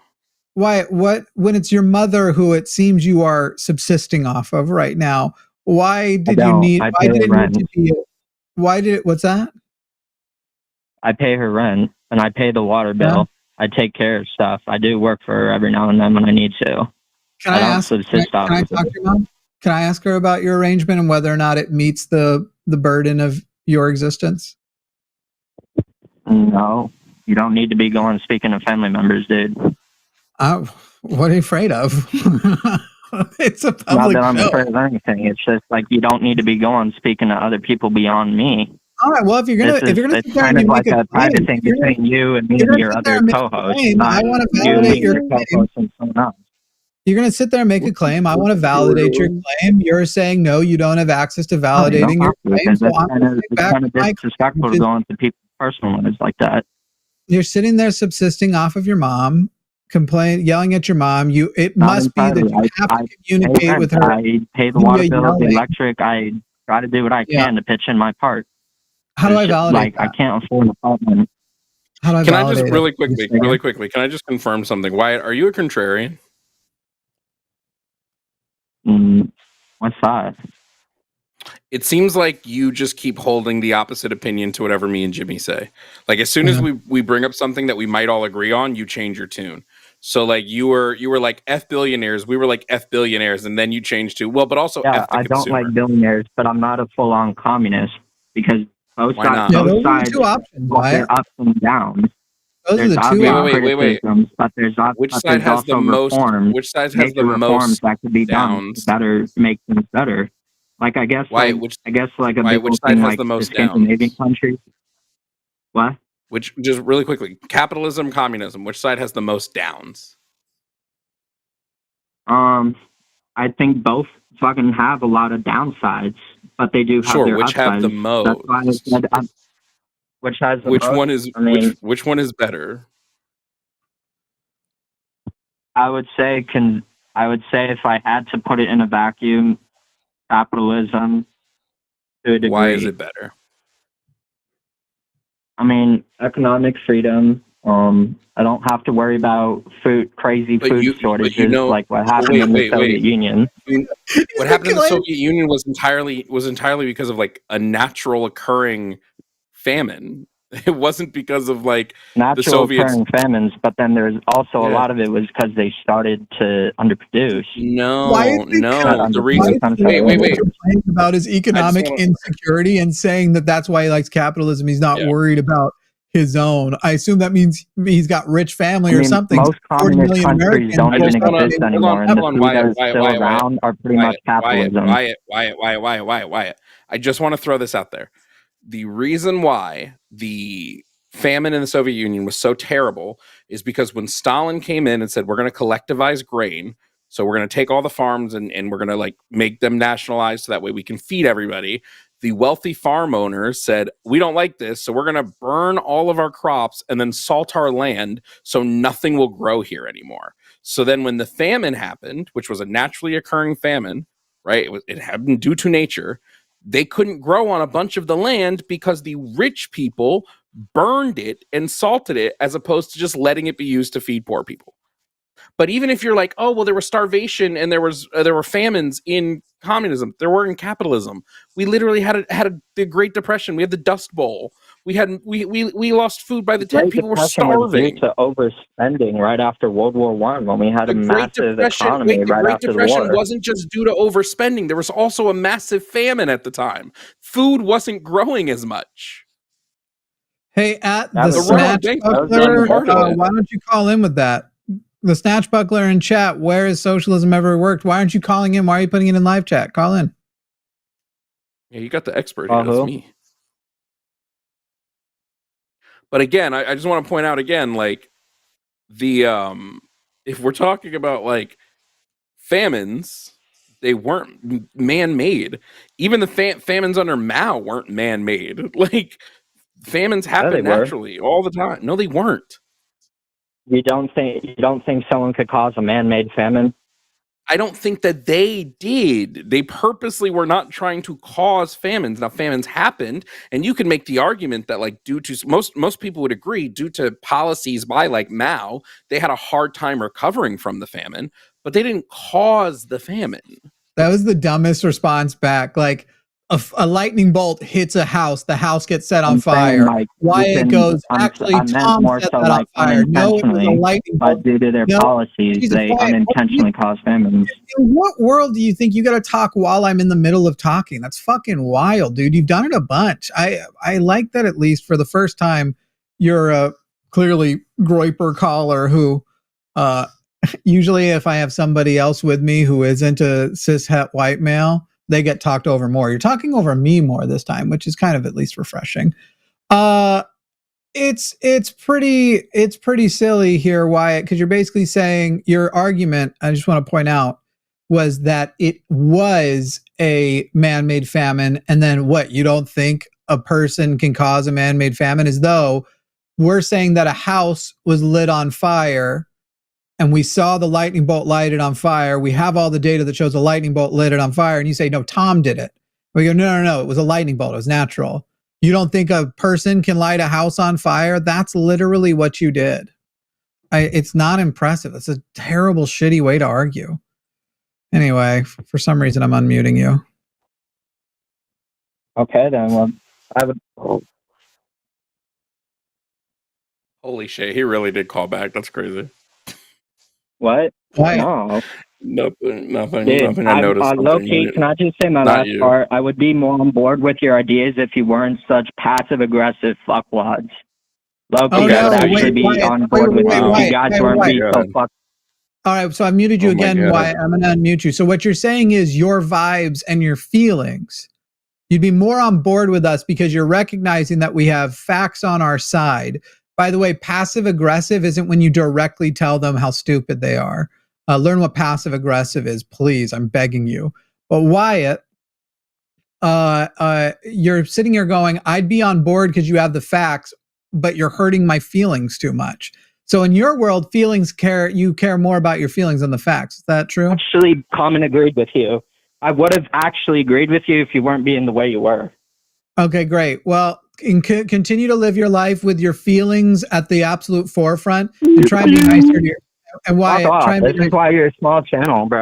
Wyatt, when it's your mother who it seems you are subsisting off of right now, what's that? I pay her rent and I pay the water bill. Yeah. I take care of stuff. I do work for her every now and then when I need to. Can I talk to your mom? Can I ask her about your arrangement and whether or not it meets the burden of your existence? No, you don't need to be going speaking to family members, dude. What are you afraid of? It's a public Not that I'm afraid of anything. It's just like you don't need to be going speaking to other people beyond me. All right. Well, if you're gonna it's kind of like a private thing between you and me and your other co-host. I want to validate your co-host and someone else. You're going to sit there and make a claim. I want to validate your claim. You're saying, no, you don't have access to validating your claim. So it's kind of disrespectful to go into people's personal lives like that. You're sitting there subsisting off of your mom, yelling at your mom. It must be that you have to communicate with her. I pay the water bill, the electric. I try to do what I can to pitch in my part. How do I validate that? I can't afford an apartment. How do I validate it? Really quickly, can I just confirm something? Wyatt, are you a contrarian? What's that? It seems like you just keep holding the opposite opinion to whatever me and Jimmy say. Like as soon as we bring up something that we might all agree on, you change your tune. So like you were like F billionaires, we were like F billionaires, and then you changed to but also F the I don't consumer. like billionaires, but I'm not a full on communist because both sides those are two options, their ups and downs. Those are the two wait. But there's which side has the most reforms that could be done to better make things better. Like I guess which side has the most Scandinavian countries? What? Which just really quickly, capitalism, communism, which side has the most downs? I think both fucking have a lot of downsides, but they do have their which upsides. have the most. That's why I said, which has the most? Which one is better? I would say if I had to put it in a vacuum, capitalism to a degree. Why is it better? I mean, economic freedom. I don't have to worry about crazy food shortages like what happened in the Soviet Union. What happened in the Soviet Union was entirely because of like a natural occurring famine. It wasn't because of like the Soviets occurring famines, but then there's also a lot of it was because they started to underproduce. The reason. Wait. About his economic insecurity and saying that's why he likes capitalism. He's not worried about his own. I assume that means he's got rich family or something. Most 40 communist million countries Americans don't I even just wanna exist hold anymore, on, and the hold on, few that are Wyatt, still around are pretty much capitalism. Wyatt. I just want to throw this out there. The reason why the famine in the Soviet Union was so terrible is because when Stalin came in and said, we're going to collectivize grain, so we're going to take all the farms and we're going to like make them nationalized so that way we can feed everybody. The wealthy farm owners said, we don't like this, so we're going to burn all of our crops and then salt our land so nothing will grow here anymore. So then when the famine happened, which was a naturally occurring famine, right? It happened due to nature. They couldn't grow on a bunch of the land because the rich people burned it and salted it as opposed to just letting it be used to feed poor people. But even if you're like, oh, well, there was starvation and there were famines in communism, there were in capitalism. We literally had the Great Depression. We had the Dust Bowl. We lost food by the 10. People were starving. Was due to overspending right after World War I when we had a massive economy right after the war. The Great Depression wasn't just due to overspending. There was also a massive famine at the time. Food wasn't growing as much. Hey, at the Snatch Buckler, why don't you call in with that? The Snatch Buckler in chat, where has socialism ever worked? Why aren't you calling in? Why are you putting it in live chat? Call in. Yeah, you got the expert here. That's me. But again, I just want to point out again, like the if we're talking about like famines, they weren't man-made. Even the famines under Mao weren't man-made. Like famines happen naturally all the time. No, they weren't. You don't think someone could cause a man-made famine? I don't think that they did. They purposely were not trying to cause famines. Now, famines happened, and you can make the argument that, like, due to most people would agree, due to policies by like Mao, they had a hard time recovering from the famine, but they didn't cause the famine. That was the dumbest response back. Like a lightning bolt hits a house, the house gets set on fire. Like, Wyatt goes, actually, Tom set that on fire. No, it was a lightning bolt. But due to their policies, they unintentionally caused famines. In what world do you think you got to talk while I'm in the middle of talking? That's fucking wild, dude. You've done it a bunch. I like that at least for the first time you're a clearly Groiper caller who usually if I have somebody else with me who isn't a cishet white male, they get talked over more. You're talking over me more this time, which is kind of at least refreshing. It's pretty silly here, Wyatt, because you're basically saying your argument, I just want to point out, was that it was a man-made famine, and then what, you don't think a person can cause a man-made famine, as though we're saying that a house was lit on fire and we saw the lightning bolt lighted on fire. We have all the data that shows a lightning bolt lit it on fire. And you say, no, Tom did it. We go, no. It was a lightning bolt. It was natural. You don't think a person can light a house on fire? That's literally what you did. It's not impressive. It's a terrible, shitty way to argue. Anyway, for some reason, I'm unmuting you. Okay, then. Well, I would... Holy shit, he really did call back. That's crazy. What? Why? No. Nothing. I noticed. Low-key, can I just say my last part? I would be more on board with your ideas if you weren't such passive-aggressive fuckwads. Low-key, I would actually be on board with you if you guys weren't being so fuck. All right, so I muted you again. Wyatt. I'm going to unmute you. So what you're saying is your vibes and your feelings. You'd be more on board with us because you're recognizing that we have facts on our side. By the way, passive-aggressive isn't when you directly tell them how stupid they are. Learn what passive-aggressive is, please. I'm begging you. But Wyatt, you're sitting here going, I'd be on board because you have the facts, but you're hurting my feelings too much. So in your world, you care more about your feelings than the facts. Is that true? Actually, Common agreed with you. I would have actually agreed with you if you weren't being the way you were. Okay, great. Well, continue to live your life with your feelings at the absolute forefront and try and be nicer to your... And why? This is why you're a small channel, bro.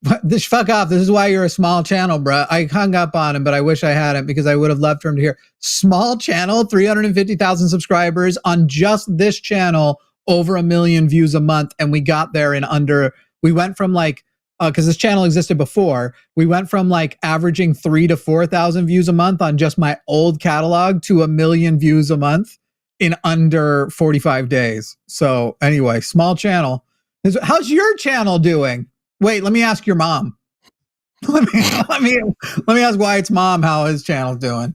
Fuck off. This is why you're a small channel, bro. I hung up on him, but I wish I hadn't because I would have loved for him to hear. Small channel, 350,000 subscribers on just this channel, over 1 million views a month. And we got there in under... We went from like... because this channel existed before, we went from like averaging 3,000 to 4,000 views a month on just my old catalog to 1 million views a month in under 45 days. So anyway, small channel. How's your channel doing? Wait, let me ask your mom. let me ask Wyatt's mom how his channel's doing.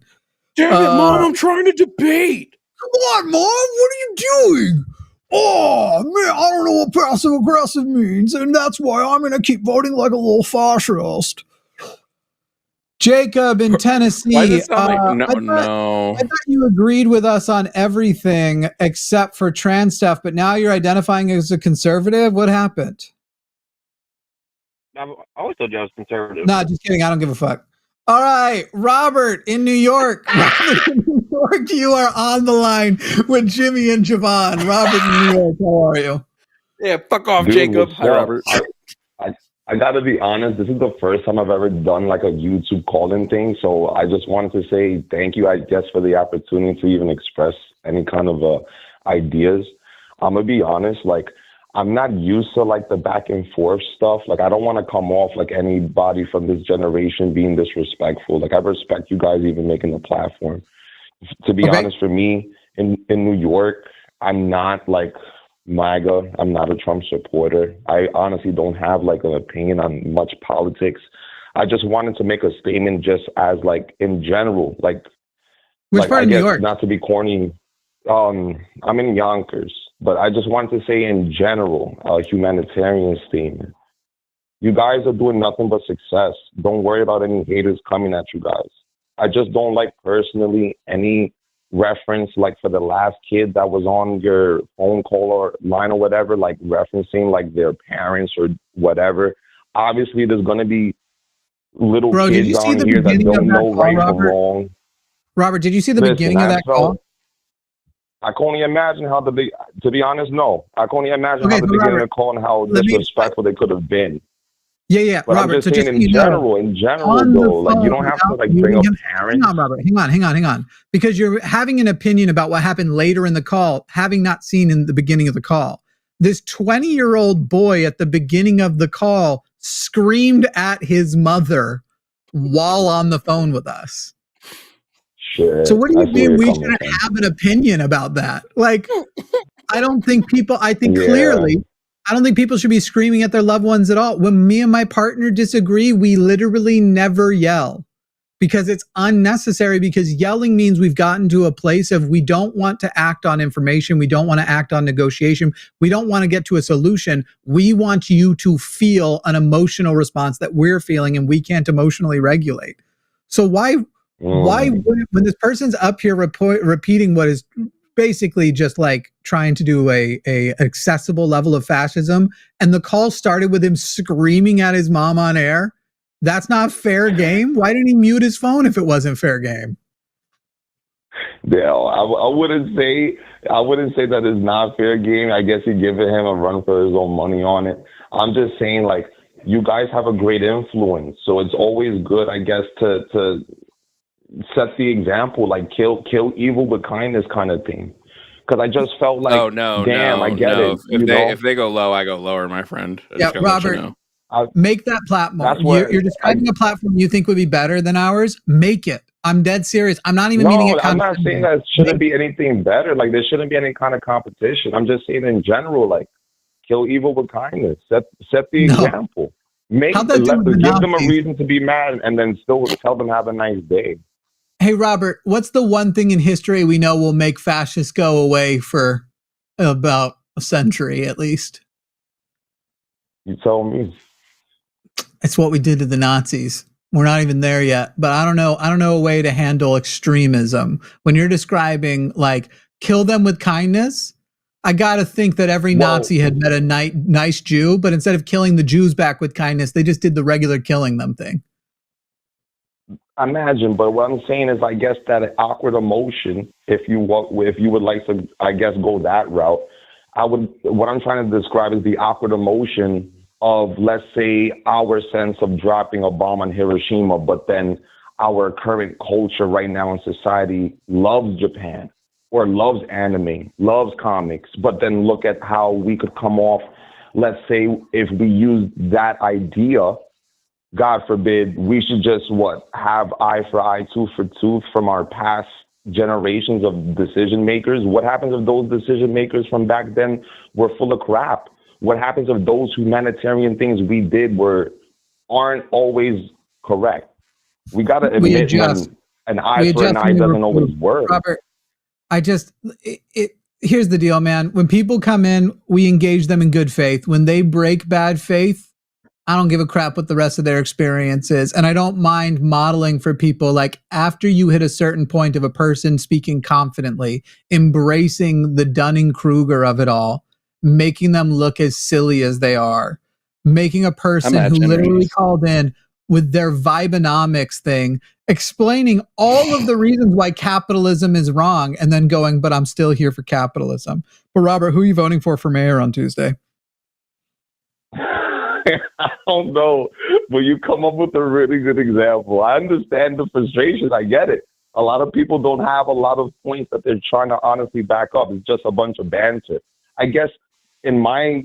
Damn it, Mom, I'm trying to debate. Come on, Mom, what are you doing? Oh, man, I don't know what passive aggressive means, and that's why I'm going to keep voting like a little fascist. Jacob in Tennessee. Why does it sound I thought you agreed with us on everything except for trans stuff, but now you're identifying as a conservative. What happened? I always told you I was conservative. No, just kidding. I don't give a fuck. All right, Robert in New York. Robert in New York, you are on the line with Jimmy and Jovan. Robert in New York, how are you? Yeah, fuck off, Dude, Jacob. Hi, Robert. I gotta be honest, this is the first time I've ever done like a YouTube call-in thing, so I just wanted to say thank you, I guess, for the opportunity to even express any kind of ideas. I'm gonna be honest, like, I'm not used to like the back and forth stuff. Like, I don't want to come off like anybody from this generation being disrespectful. Like, I respect you guys even making the platform. To be honest, for me, in New York, I'm not like MAGA. I'm not a Trump supporter. I honestly don't have like an opinion on much politics. I just wanted to make a statement just as like in general, like, which part of New York? Not to be corny. I'm in Yonkers, but I just wanted to say in general, a humanitarian statement. You guys are doing nothing but success. Don't worry about any haters coming at you guys. I just don't like personally any reference, like for the last kid that was on your phone call or line or whatever, like referencing like their parents or whatever. Obviously, there's going to be little kids on here that don't know right from wrong. Robert, did you see the beginning of that call? I can only imagine how to be honest, no. I can only imagine how the beginning of the call and how disrespectful they could have been. Yeah, but Robert. I'm just saying in general, though, like you don't have to like bring up parents. Hang on, Robert. Hang on. Because you're having an opinion about what happened later in the call, having not seen in the beginning of the call. This 20-year-old boy at the beginning of the call screamed at his mother while on the phone with us. Shit, so what do you mean we shouldn't have an opinion about that? Like, I don't think people, clearly, I don't think people should be screaming at their loved ones at all. When me and my partner disagree, we literally never yell because it's unnecessary, because yelling means we've gotten to a place of we don't want to act on information. We don't want to act on negotiation. We don't want to get to a solution. We want you to feel an emotional response that we're feeling and we can't emotionally regulate. So why when this person's up here repeating what is basically just like trying to do a accessible level of fascism, and the call started with him screaming at his mom on air, that's not fair game? Why didn't he mute his phone if it wasn't fair game? Yeah, I wouldn't say that it's not fair game. I guess you're giving him a run for his own money on it. I'm just saying, like, you guys have a great influence, so it's always good, I guess, to set the example, like kill evil with kindness kind of thing. Because I just felt like, I get it. If they go low, I go lower, my friend. Robert, make that platform. You're describing a platform you think would be better than ours. Make it. I'm dead serious. I'm not even meaning it. I'm not saying that shouldn't be anything better. Like, there shouldn't be any kind of competition. I'm just saying in general, like, kill evil with kindness. Set the example. Give them a reason to be mad, and then still tell them have a nice day. Hey, Robert, what's the one thing in history we know will make fascists go away for about a century at least? You tell me. It's what we did to the Nazis. We're not even there yet, but I don't know a way to handle extremism. When you're describing like kill them with kindness, I got to think that every Nazi had met a nice Jew, but instead of killing the Jews back with kindness, they just did the regular killing them thing. Imagine, but what I'm saying is, I guess that awkward emotion, if you would like to, I guess, go that route, what I'm trying to describe is the awkward emotion of, let's say, our sense of dropping a bomb on Hiroshima, but then our current culture right now in society loves Japan or loves anime, loves comics, but then look at how we could come off, let's say, if we use that idea, God forbid, we should just have eye for eye, tooth for tooth from our past generations of decision makers? What happens if those decision makers from back then were full of crap? What happens if those humanitarian things we did aren't always correct? We got to admit when an eye for an eye doesn't always work. Robert, here's the deal, man. When people come in, we engage them in good faith. When they break bad faith, I don't give a crap what the rest of their experience is. And I don't mind modeling for people, like, after you hit a certain point of a person speaking confidently, embracing the Dunning-Kruger of it all, making them look as silly as they are, making a person who literally called in with their Vibenomics thing, explaining all of the reasons why capitalism is wrong, and then going, but I'm still here for capitalism. But Robert, who are you voting for mayor on Tuesday? I don't know, but you come up with a really good example. I understand the frustration. I get it. A lot of people don't have a lot of points that they're trying to honestly back up. It's just a bunch of banter. I guess in my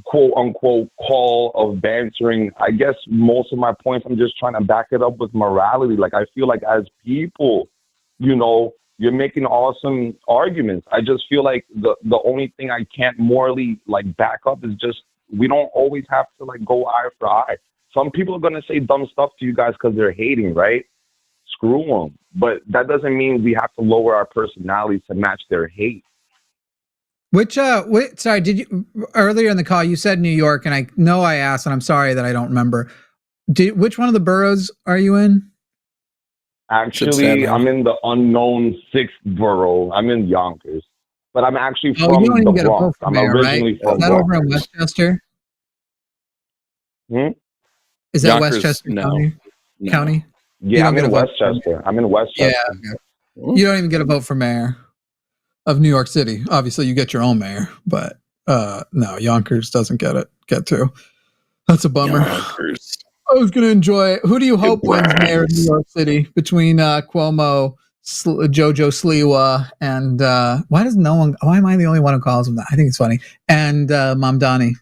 quote unquote call of bantering, I guess most of my points, I'm just trying to back it up with morality. Like, I feel like as people, you know, you're making awesome arguments. I just feel like the only thing I can't morally like back up is just, we don't always have to like go eye for eye. Some people are going to say dumb stuff to you guys because they're hating, right? Screw them. But that doesn't mean we have to lower our personalities to match their hate. Sorry, did you, earlier in the call, you said New York, and I know I asked, and I'm sorry that I don't remember. Which one of the boroughs are you in? Actually, I'm in the unknown 6th borough. I'm in Yonkers. But I'm actually from the Bronx. I'm originally from Bronx. Is that over in Westchester? Is that Yonkers, Westchester County? Yeah, I'm in Westchester. I'm in Westchester. Yeah. You don't even get a vote for mayor of New York City. Obviously, you get your own mayor, but no, Yonkers doesn't get to. That's a bummer. Yonkers. I was going to enjoy it. Who do you hope wins mayor of New York City between Cuomo, Jojo Sliwa, and why am I the only one who calls him that? I think it's funny. And Mamdani.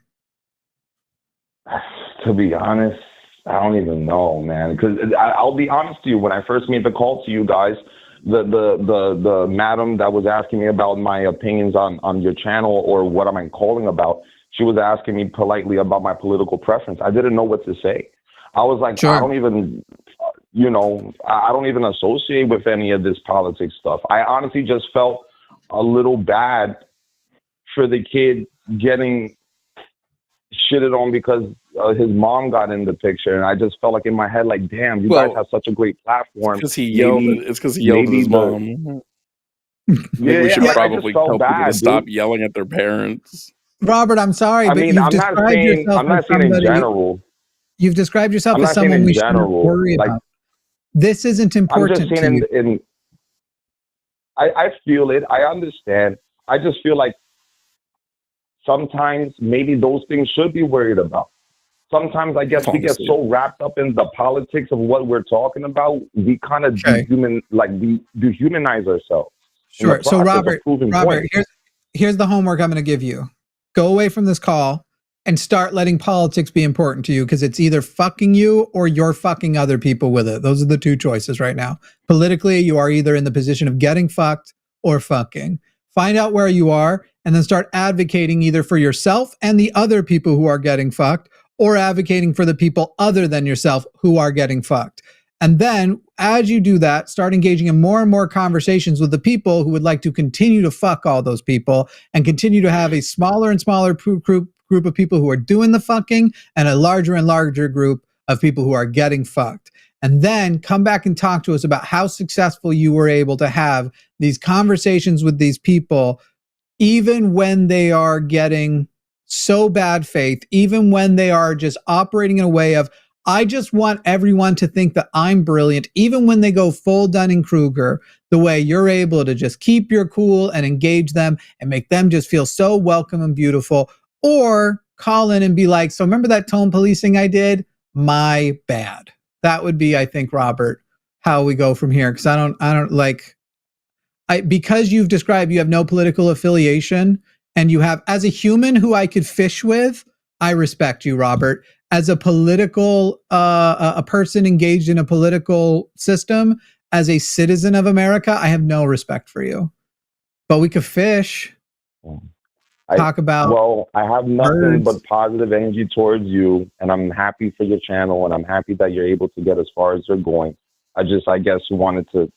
To be honest, I don't even know, man. Because I'll be honest to you, when I first made the call to you guys, the madam that was asking me about my opinions on your channel or what am I calling about, she was asking me politely about my political preference. I didn't know what to say. I was like, sure. I don't even, I don't even associate with any of this politics stuff. I honestly just felt a little bad for the kid getting shitted on because his mom got in the picture, and I just felt like in my head, like, damn, you guys have such a great platform. It's because he yelled at his mom. We should probably tell people to stop yelling at their parents. Robert, I'm sorry, but you've described yourself as somebody. In general. You've described yourself as someone we shouldn't worry about. This isn't important. I'm just saying I feel it. I understand. I just feel like sometimes maybe those things should be worried about. Sometimes I guess we get so wrapped up in the politics of what we're talking about, we kind of dehumanize ourselves. Sure. So Robert, here's the homework I'm going to give you. Go away from this call and start letting politics be important to you, because it's either fucking you or you're fucking other people with it. Those are the two choices right now. Politically, you are either in the position of getting fucked or fucking. Find out where you are and then start advocating either for yourself and the other people who are getting fucked, or advocating for the people other than yourself who are getting fucked. And then as you do that, start engaging in more and more conversations with the people who would like to continue to fuck all those people and continue to have a smaller and smaller group of people who are doing the fucking and a larger and larger group of people who are getting fucked. And then come back and talk to us about how successful you were able to have these conversations with these people, even when they are getting so bad faith, even when they are just operating in a way of, I just want everyone to think that I'm brilliant, even when they go full Dunning-Kruger, the way you're able to just keep your cool and engage them and make them just feel so welcome and beautiful. Or call in and be like, so remember that tone policing I did? My bad. That would be, I think, Robert, how we go from here. Because because you've described you have no political affiliation, and you have, as a human who I could fish with, I respect you, Robert. As a political, a person engaged in a political system, as a citizen of America, I have no respect for you. But we could fish. Talk about. Well, I have nothing birds. but positive energy towards you, and I'm happy for your channel, and I'm happy that you're able to get as far as you're going. I guess, wanted to,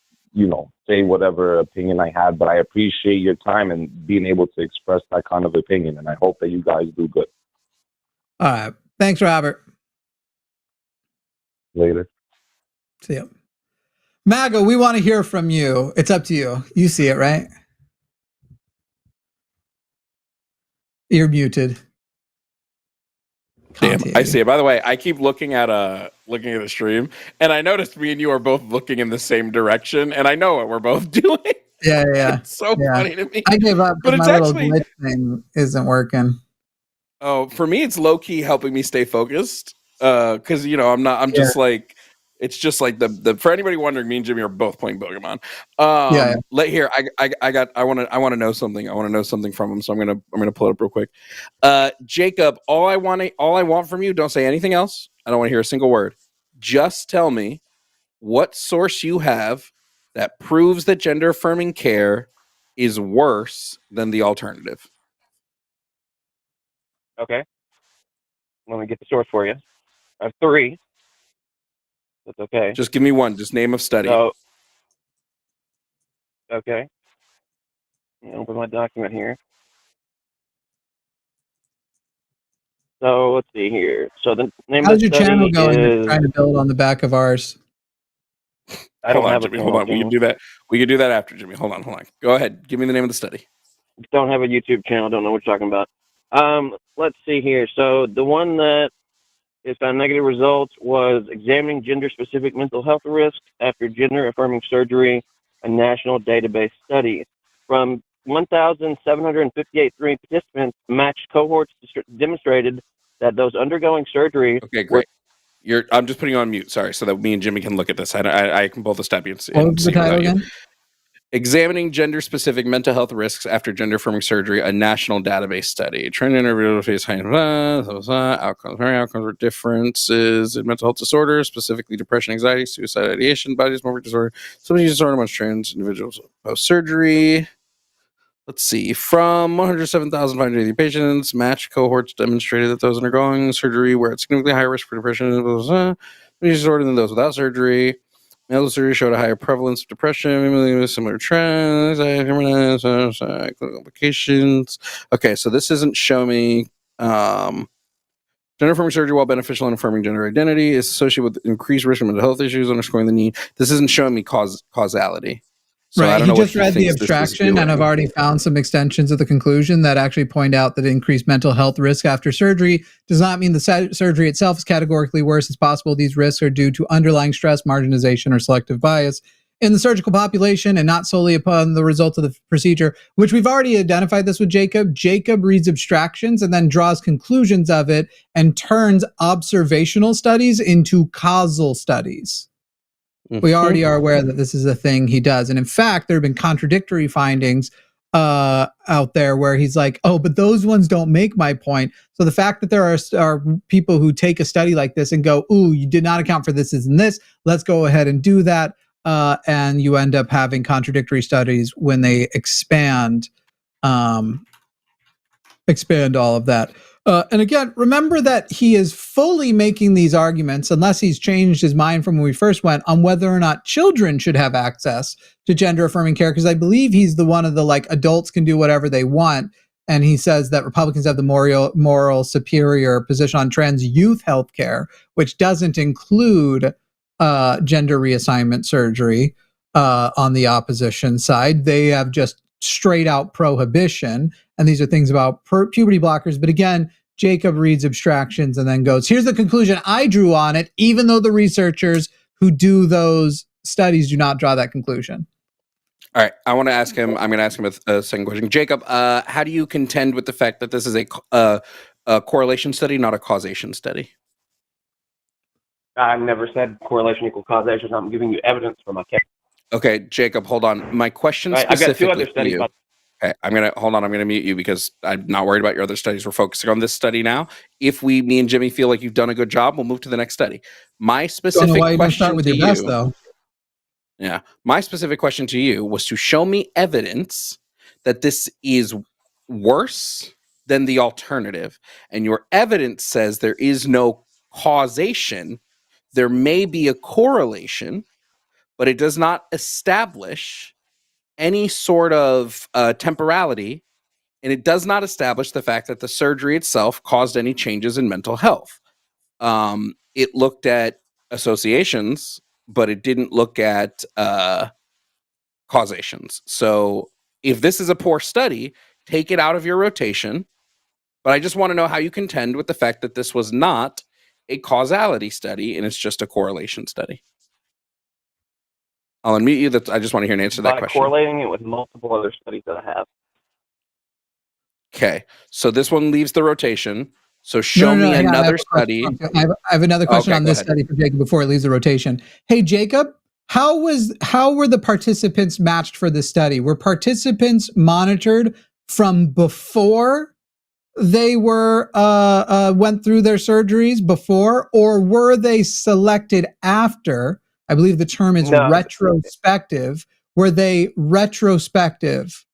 say whatever opinion I had, but I appreciate your time and being able to express that kind of opinion, and I hope that you guys do good. All right. Thanks, Robert. Later. See ya. MAGA, we want to hear from you. It's up to you. You see it, right? You're muted. Damn, I see it. By the way, I keep looking at the stream, and I noticed me and you are both looking in the same direction, and I know what we're both doing. Yeah. It's so funny to me. I gave up, but my little glitch thing isn't working. Oh, for me, it's low key helping me stay focused. Because just like, it's just like the for anybody wondering, me and Jimmy are both playing Pokemon. Here, I want to know something. I want to know something from him, so I'm gonna pull it up real quick. Jacob, all I want from you, don't say anything else. I don't want to hear a single word. Just tell me what source you have that proves that gender affirming care is worse than the alternative. Okay. Let me get the source for you. I have 3. That's okay. Just give me one. Just name of study. So, okay. Let me open my document here. So let's see here. So the name How's of the your study channel going? is... Trying to build on the back of ours. I don't have Jimmy. a Hold on. We can do that. We can do that after, Jimmy. Hold on. Go ahead. Give me the name of the study. Don't have a YouTube channel. Don't know what you're talking about. Let's see here. So the one that is found negative results was examining gender-specific mental health risks after gender-affirming surgery, a national database study. From 1,758 participants, matched cohorts demonstrated that those undergoing surgery... Okay, great. I'm just putting you on mute. Sorry, so that me and Jimmy can look at this. I can both step you and see. What was the title again? Examining gender-specific mental health risks after gender-affirming surgery, a national database study. Trained individuals face outcomes. Outcomes were differences in mental health disorders, specifically depression, anxiety, suicide ideation, body dysmorphic disorder, substance disorder amongst trans individuals post-surgery. Let's see. From 107,580 patients, matched cohorts demonstrated that those undergoing surgery were at significantly higher risk for depression disorder than those without surgery. Male surgery showed a higher prevalence of depression, similar trends, clinical complications. Okay, so this isn't show me. Gender affirming surgery, while beneficial in affirming gender identity, is associated with increased risk of mental health issues, underscoring the need. This isn't showing me causality. So right. I don't know he just what read the abstraction, and I've already found some extensions of the conclusion that actually point out that increased mental health risk after surgery does not mean the surgery itself is categorically worse. It's possible these risks are due to underlying stress, marginalization, or selective bias in the surgical population and not solely upon the result of the procedure, which we've already identified this with Jacob. Jacob reads abstractions and then draws conclusions of it and turns observational studies into causal studies. We already are aware that this is a thing he does. And in fact, there have been contradictory findings out there where he's like, oh, but those ones don't make my point. So the fact that there are people who take a study like this and go, ooh, you did not account for this and this, let's go ahead and do that. And you end up having contradictory studies when they expand all of that. And again, remember that he is fully making these arguments, unless he's changed his mind from when we first went, on whether or not children should have access to gender affirming care. Because I believe he's the one of the adults can do whatever they want. And he says that Republicans have the moral superior position on trans youth health care, which doesn't include gender reassignment surgery on the opposition side. They have just straight out prohibition. And these are things about puberty blockers. But again, Jacob reads abstractions and then goes, here's the conclusion I drew on it, even though the researchers who do those studies do not draw that conclusion. All right. I'm going to ask him a second question. Jacob, how do you contend with the fact that this is a correlation study, not a causation study? I've never said correlation equal causation. I'm giving you evidence for my case. Okay, Jacob, hold on. My question specifically. I've got 2 other studies. Okay, I'm gonna mute you because I'm not worried about your other studies. We're focusing on this study now. If me and Jimmy feel like you've done a good job, we'll move to the next study. My specific question start with to your best, you, though. Yeah. My specific question to you was to show me evidence that this is worse than the alternative. And your evidence says there is no causation. There may be a correlation, but it does not establish any sort of temporality. And it does not establish the fact that the surgery itself caused any changes in mental health. It looked at associations, but it didn't look at causations. So if this is a poor study, take it out of your rotation. But I just want to know how you contend with the fact that this was not a causality study and it's just a correlation study. I'll unmute you. I just want to hear an answer to that By question. correlating it with multiple other studies that I have. Okay. So this one leaves the rotation. So show me hang on, another study. I have another question Okay, on go this ahead. study for Jacob before it leaves the rotation. Hey, Jacob, how were the participants matched for this study? Were participants monitored from before they were went through their surgeries before, or were they selected after? I believe the term is No. retrospective. Were they retrospective?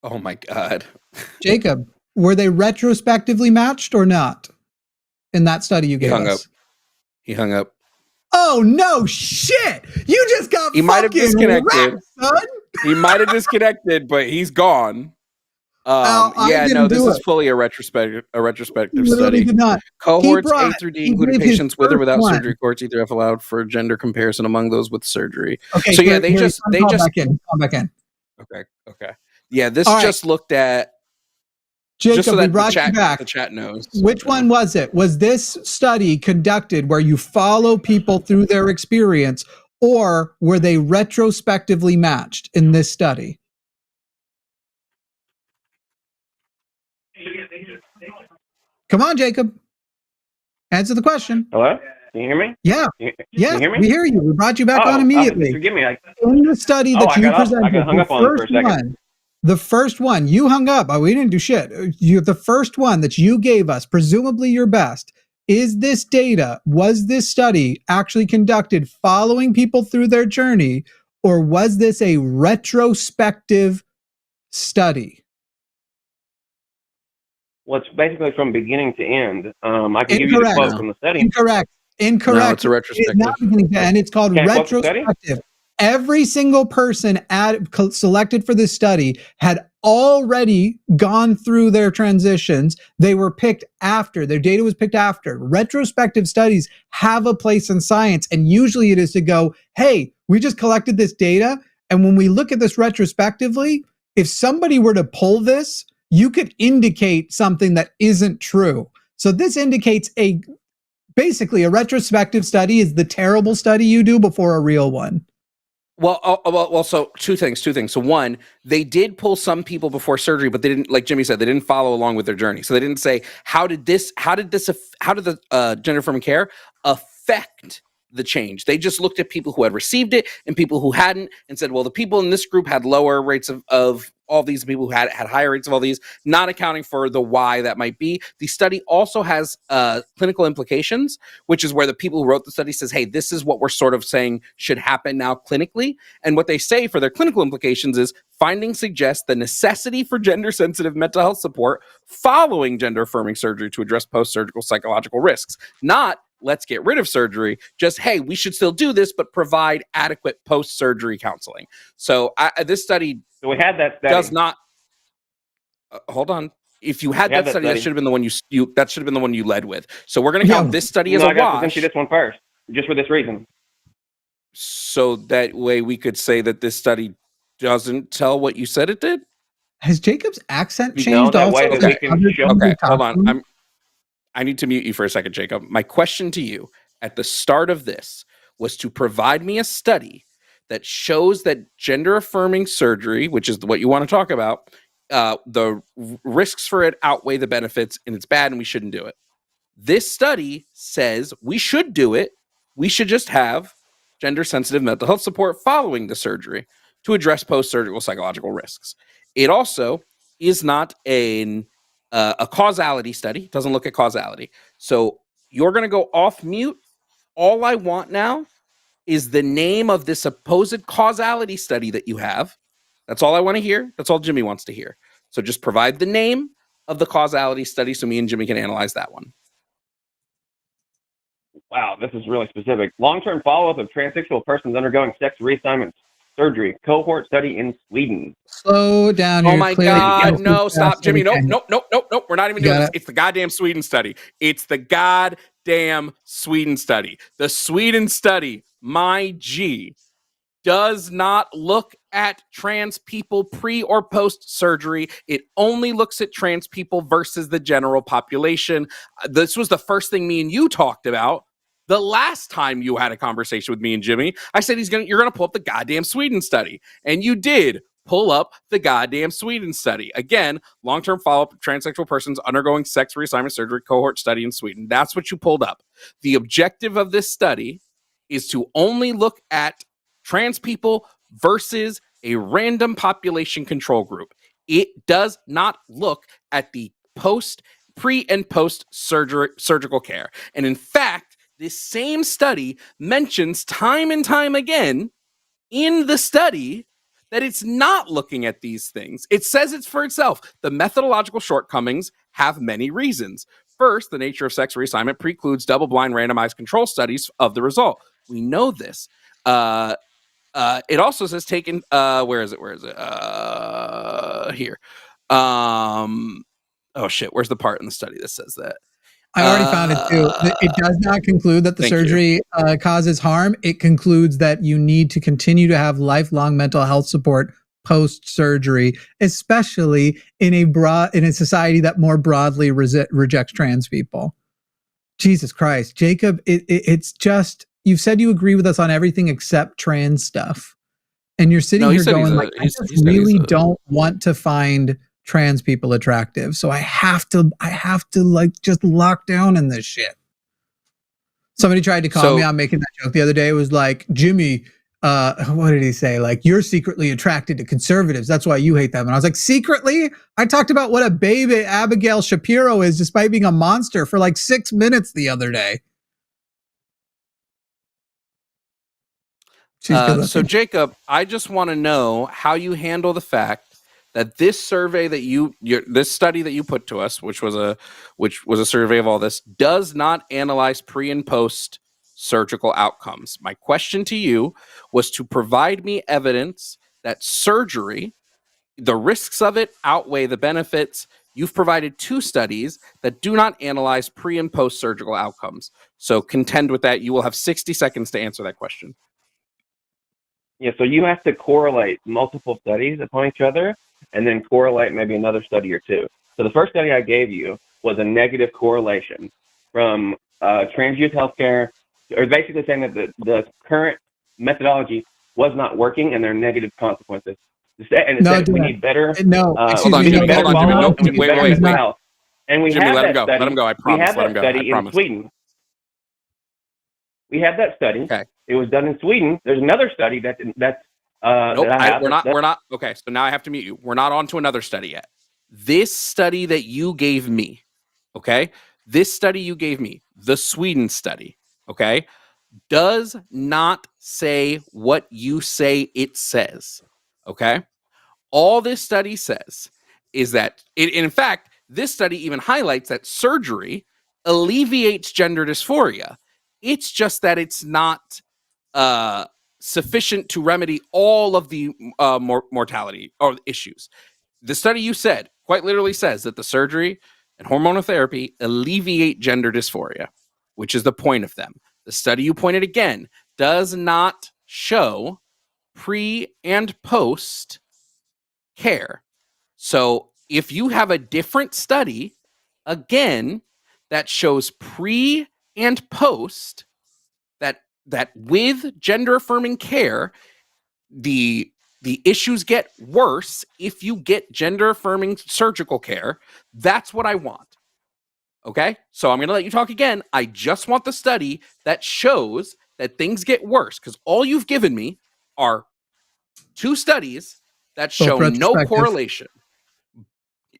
Oh my God. Jacob, were they retrospectively matched or not in that study you gave hung us? He hung up. Oh no shit! You just got He might have fucking disconnected. wrecked, son. He might have disconnected, but he's gone. I Yeah, didn't no, this do is it. fully a retrospective Literally study. did not. Cohorts A brought- through D he included gave his patients with or first without one. surgery. Cohorts E through F allowed for gender comparison among those with surgery. Okay, So yeah, here- they here, just call back in. Call back in. okay. Yeah, this All right. just looked at Jacob, just so we that brought you back. the chat knows. Which one was it? Was this study conducted where you follow people through their experience, or were they retrospectively matched in this study? Come on, Jacob. Answer the question. Hello? Can you hear me? Yeah. Can Yes, you hear me? we hear you. We brought you back on Oh, immediately. forgive me. In the study that I you got off- presented, I got hung the up on it for a first second. one, the first one, you hung up. Oh, we didn't do shit. The first one that you gave us, presumably your best, is this data, was this study actually conducted following people through their journey, or was this a retrospective study? Well, it's basically from beginning to end. I can give you the Incorrect. quote from the study. Incorrect. No, it's a It is retrospective. not beginning to end. It's called Can't quote the study? retrospective. Every single person selected for this study had already gone through their transitions. They were picked after. Their data was picked after. Retrospective studies have a place in science, and usually it is to go, hey, we just collected this data, and when we look at this retrospectively, if somebody were to pull this, you could indicate something that isn't true. So this indicates basically a retrospective study is the terrible study you do before a real one. Well, so two things. So one, they did pull some people before surgery, but they didn't, like Jimmy said, they didn't follow along with their journey. So they didn't say, how did the gender affirming care affect the change? They just looked at people who had received it and people who hadn't and said, well, the people in this group had lower rates of all these, people who had higher rates of all these, not accounting for the why that might be. The study also has clinical implications, which is where the people who wrote the study says, hey, this is what we're sort of saying should happen now clinically. And what they say for their clinical implications is findings suggest the necessity for gender-sensitive mental health support following gender-affirming surgery to address post-surgical psychological risks. Not let's get rid of surgery, just, hey, we should still do this, but provide adequate post-surgery counseling. So this study So we had that study. does not hold on. If you had that study, that should have been the one that should have been the one you led with. So we're going to count this study as No, a I got to wash. present you this one first, just for this reason. So that way we could say that this study doesn't tell what you said it did. Has Jacob's accent No, changed that also? way that we can show- Okay, hold on. I need to mute you for a second, Jacob. My question to you at the start of this was to provide me a study that shows that gender-affirming surgery, which is what you want to talk about, the risks for it outweigh the benefits, and it's bad, and we shouldn't do it. This study says we should do it. We should just have gender-sensitive mental health support following the surgery to address post-surgical psychological risks. It also is not a causality study. It doesn't look at causality. So you're going to go off mute All I want now is the name of this supposed causality study that you have. That's all I want to hear. That's all Jimmy wants to hear. So just provide the name of the causality study so me and Jimmy can analyze that one. Wow, this is really specific. Long-term follow-up of transsexual persons undergoing sex reassignment surgery. Cohort study in Sweden. Slow down. Oh You're my clearly God, going no, too stop, fast. Jimmy. Nope, Okay. nope. We're not even You doing got this. it. It's the goddamn Sweden study. It's the goddamn Sweden study. The Sweden study, my G, does not look at trans people pre or post surgery. It only looks at trans people versus the general population. This was the first thing me and you talked about the last time you had a conversation with me and Jimmy. I said you're gonna pull up the goddamn Sweden study, and you did pull up the goddamn Sweden study. Again, long-term follow-up of transsexual persons undergoing sex reassignment surgery cohort study in Sweden. That's what you pulled up. The objective of this study is to only look at trans people versus a random population control group. It does not look at the pre and post surgical care. And in fact, this same study mentions time and time again in the study that it's not looking at these things. It says it's for itself. The methodological shortcomings have many reasons. First, the nature of sex reassignment precludes double-blind randomized control studies of the result. We know this. It also says taken. Where is it? Here. Oh shit. Where's the part in the study that says that? I already found it too. It does not conclude that the surgery causes harm. It concludes that you need to continue to have lifelong mental health support post-surgery, especially in a society that more broadly rejects trans people. Jesus Christ, Jacob, it's just, you've said you agree with us on everything except trans stuff. And you're sitting here going like, I just really don't want to find trans people attractive. So I have to like just lock down in this shit. Somebody tried to call me on making that joke the other day. It was like, Jimmy, what did he say? Like, you're secretly attracted to conservatives. That's why you hate them. And I was like, secretly? I talked about what a baby Abigail Shapiro is despite being a monster for like 6 minutes the other day. So Jacob, I just want to know how you handle the fact that this survey that this study that you put to us, which was a survey of all this, does not analyze pre and post surgical outcomes. My question to you was to provide me evidence that surgery, the risks of it outweigh the benefits. You've provided 2 studies that do not analyze pre and post surgical outcomes. So contend with that. You will have 60 seconds to answer that question. Yeah, so you have to correlate multiple studies upon each other and then correlate maybe another study or 2. So the first study I gave you was a negative correlation from trans youth healthcare, or basically saying that the current methodology was not working and there are negative consequences. And it said we need better. Hold on, Jimmy. Wait. And we Jimmy, have let that him go. study. Let him go. I promise. We have Let him that go. study in Sweden. We have that study. Okay. It was done in Sweden. There's another study that's Nope, that I have. We're not. Okay, so now I have to mute you. We're not on to another study yet. This study that you gave me, okay? This study you gave me, the Sweden study, okay, does not say what you say it says, okay? All this study says is that, in fact, this study even highlights that surgery alleviates gender dysphoria. It's just that it's not sufficient to remedy all of the mortality or issues. The study you said quite literally says that the surgery and hormonal therapy alleviate gender dysphoria, which is the point of them. The study you pointed again does not show pre and post care. So if you have a different study, again, that shows pre and post, that with gender affirming care, the issues get worse if you get gender affirming surgical care. That's what I want. Okay? So I'm going to let you talk again. I just want the study that shows that things get worse, because all you've given me are 2 studies that show no correlation.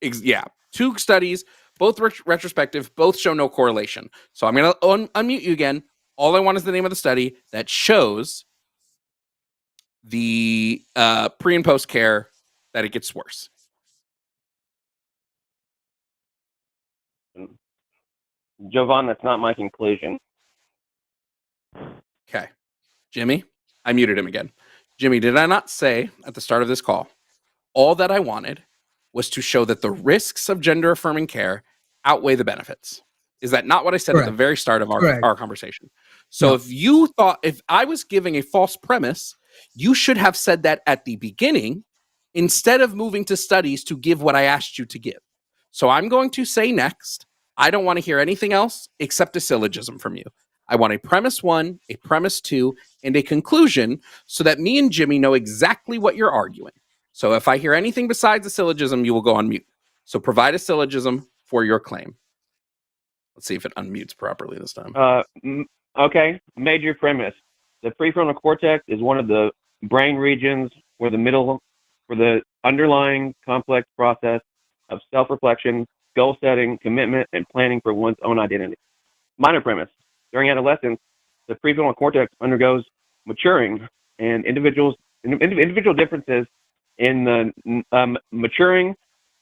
2 studies, both retrospective, both show no correlation. So I'm going to unmute you again. All I want is the name of the study that shows the pre and post care that it gets worse. Jovan, that's not my conclusion. Okay. Jimmy, I muted him again. Jimmy, did I not say at the start of this call, all that I wanted was to show that the risks of gender affirming care outweigh the benefits? Is that not what I said at the very start of our conversation? So if I was giving a false premise, you should have said that at the beginning instead of moving to studies to give what I asked you to give. So I'm going to say next, I don't want to hear anything else except a syllogism from you. I want a premise 1, a premise 2, and a conclusion so that me and Jimmy know exactly what you're arguing. So if I hear anything besides a syllogism, you will go on mute. So provide a syllogism for your claim. Let's see if it unmutes properly this time. Okay, major premise. The prefrontal cortex is one of the brain regions where the underlying complex process of self-reflection, goal setting, commitment, and planning for one's own identity. Minor premise. During adolescence, the prefrontal cortex undergoes maturing, and individual differences in the maturing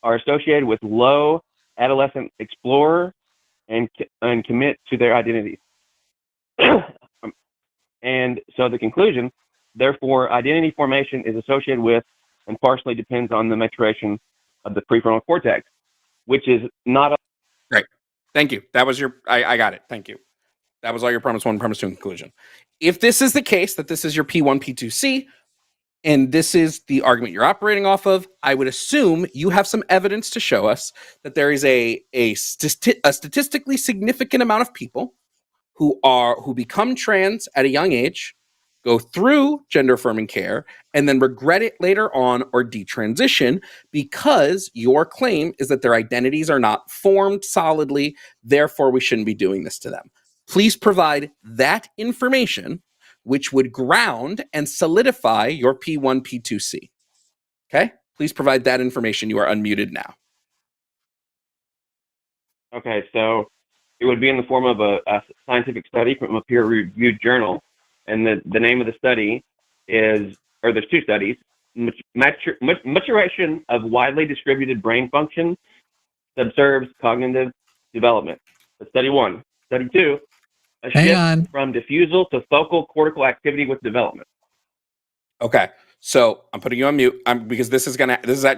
are associated with low adolescent explorer and commit to their identities. And so the conclusion, therefore, identity formation is associated with and partially depends on the maturation of the prefrontal cortex, which is not Great. Thank you. That was I got it. Thank you. That was all your premise 1, premise 2, and conclusion. If this is the case, that this is your P1, P2C, and this is the argument you're operating off of, I would assume you have some evidence to show us that there is a statistically significant amount of people who become trans at a young age, go through gender affirming care, and then regret it later on or detransition because your claim is that their identities are not formed solidly, therefore we shouldn't be doing this to them. Please provide that information, which would ground and solidify your P1, P2C. Okay? Please provide that information. You are unmuted now. Okay, so it would be in the form of a scientific study from a peer-reviewed journal, and the name of the study is, or there's 2 studies, maturation of widely distributed brain function observes cognitive development. That's study 1. Study 2, a shift from diffusal to focal cortical activity with development. Okay, so I'm putting you on mute because this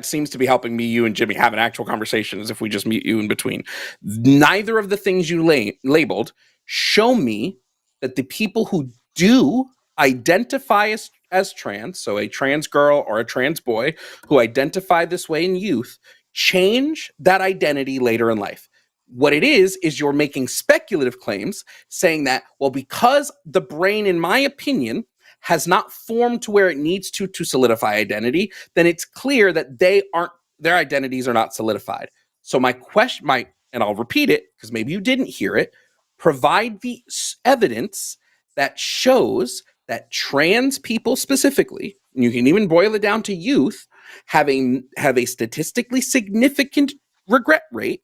seems to be helping me, you, and Jimmy have an actual conversation as if we just mute you in between. Neither of the things you labeled show me that the people who do identify as trans, so a trans girl or a trans boy who identify this way in youth, change that identity later in life. What it is you're making speculative claims saying that, well, because the brain, in my opinion, has not formed to where it needs to solidify identity, then it's clear that their identities are not solidified. So my question, and I'll repeat it because maybe you didn't hear it, provide the evidence that shows that trans people specifically, and you can even boil it down to youth, have a statistically significant regret rate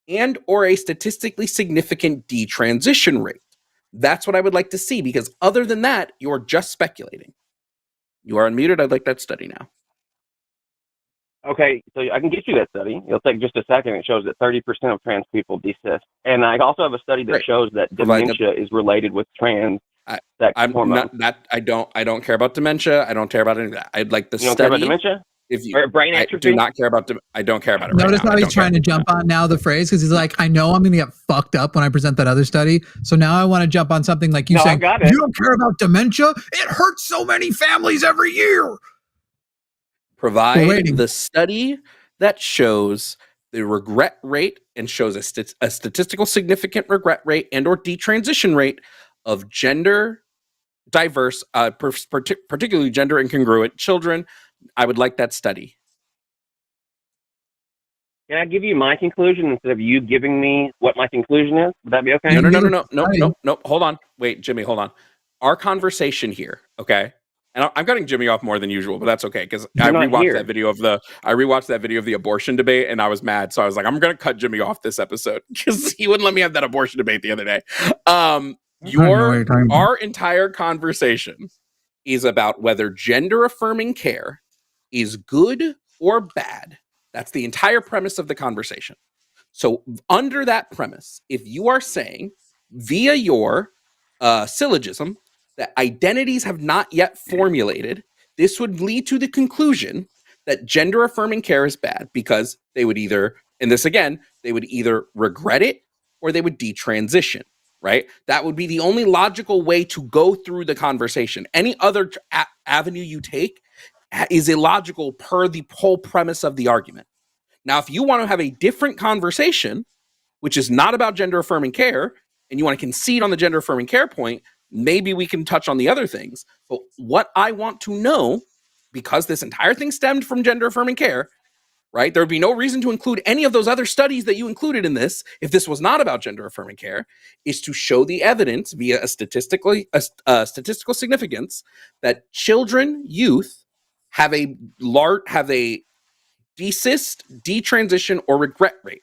and or a statistically significant detransition rate. That's what I would like to see, because other than that, you're just speculating. You are unmuted. I'd like that study now. Okay, so I can get you that study. It'll take just a second. It shows that 30% of trans people desist. And I also have a study that shows that dementia is related with trans sex hormones. I don't care about dementia. I don't care about any of that. I'd like the study. You don't care about dementia? Or brain atrophy? I do not care about I don't care about it. Notice right now. how he's trying to jump on now the phrase, because he's like, I know I'm going to get fucked up when I present that other study. So now I want to jump on something like you saying, you don't care about dementia? It hurts so many families every year. Provide the study that shows the regret rate and shows a statistical significant regret rate and or detransition rate of gender diverse, particularly gender incongruent children. I would like that study. Can I give you my conclusion instead of you giving me what my conclusion is? Would that be okay? No. Hold on. Wait, Jimmy, hold on. Our conversation here, okay? And I'm cutting Jimmy off more than usual, but that's okay, because I rewatched that video of the abortion debate, and I was mad. So I was like, I'm gonna cut Jimmy off this episode because he wouldn't let me have that abortion debate the other day. don't know what you're talking about. Our entire conversation is about whether gender affirming care is good or bad. That's the entire premise of the conversation. So under that premise, if you are saying via your syllogism that identities have not yet formulated, this would lead to the conclusion that gender affirming care is bad because they would either, and this again, they would either regret it or they would detransition, right? That would be the only logical way to go through the conversation. Any other avenue you take is illogical per the whole premise of the argument. Now, if you want to have a different conversation, which is not about gender affirming care, and you want to concede on the gender affirming care point, maybe we can touch on the other things. But what I want to know, because this entire thing stemmed from gender affirming care, right? There would be no reason to include any of those other studies that you included in this if this was not about gender affirming care, is to show the evidence via a statistical significance that youth have a desist, detransition, or regret rate.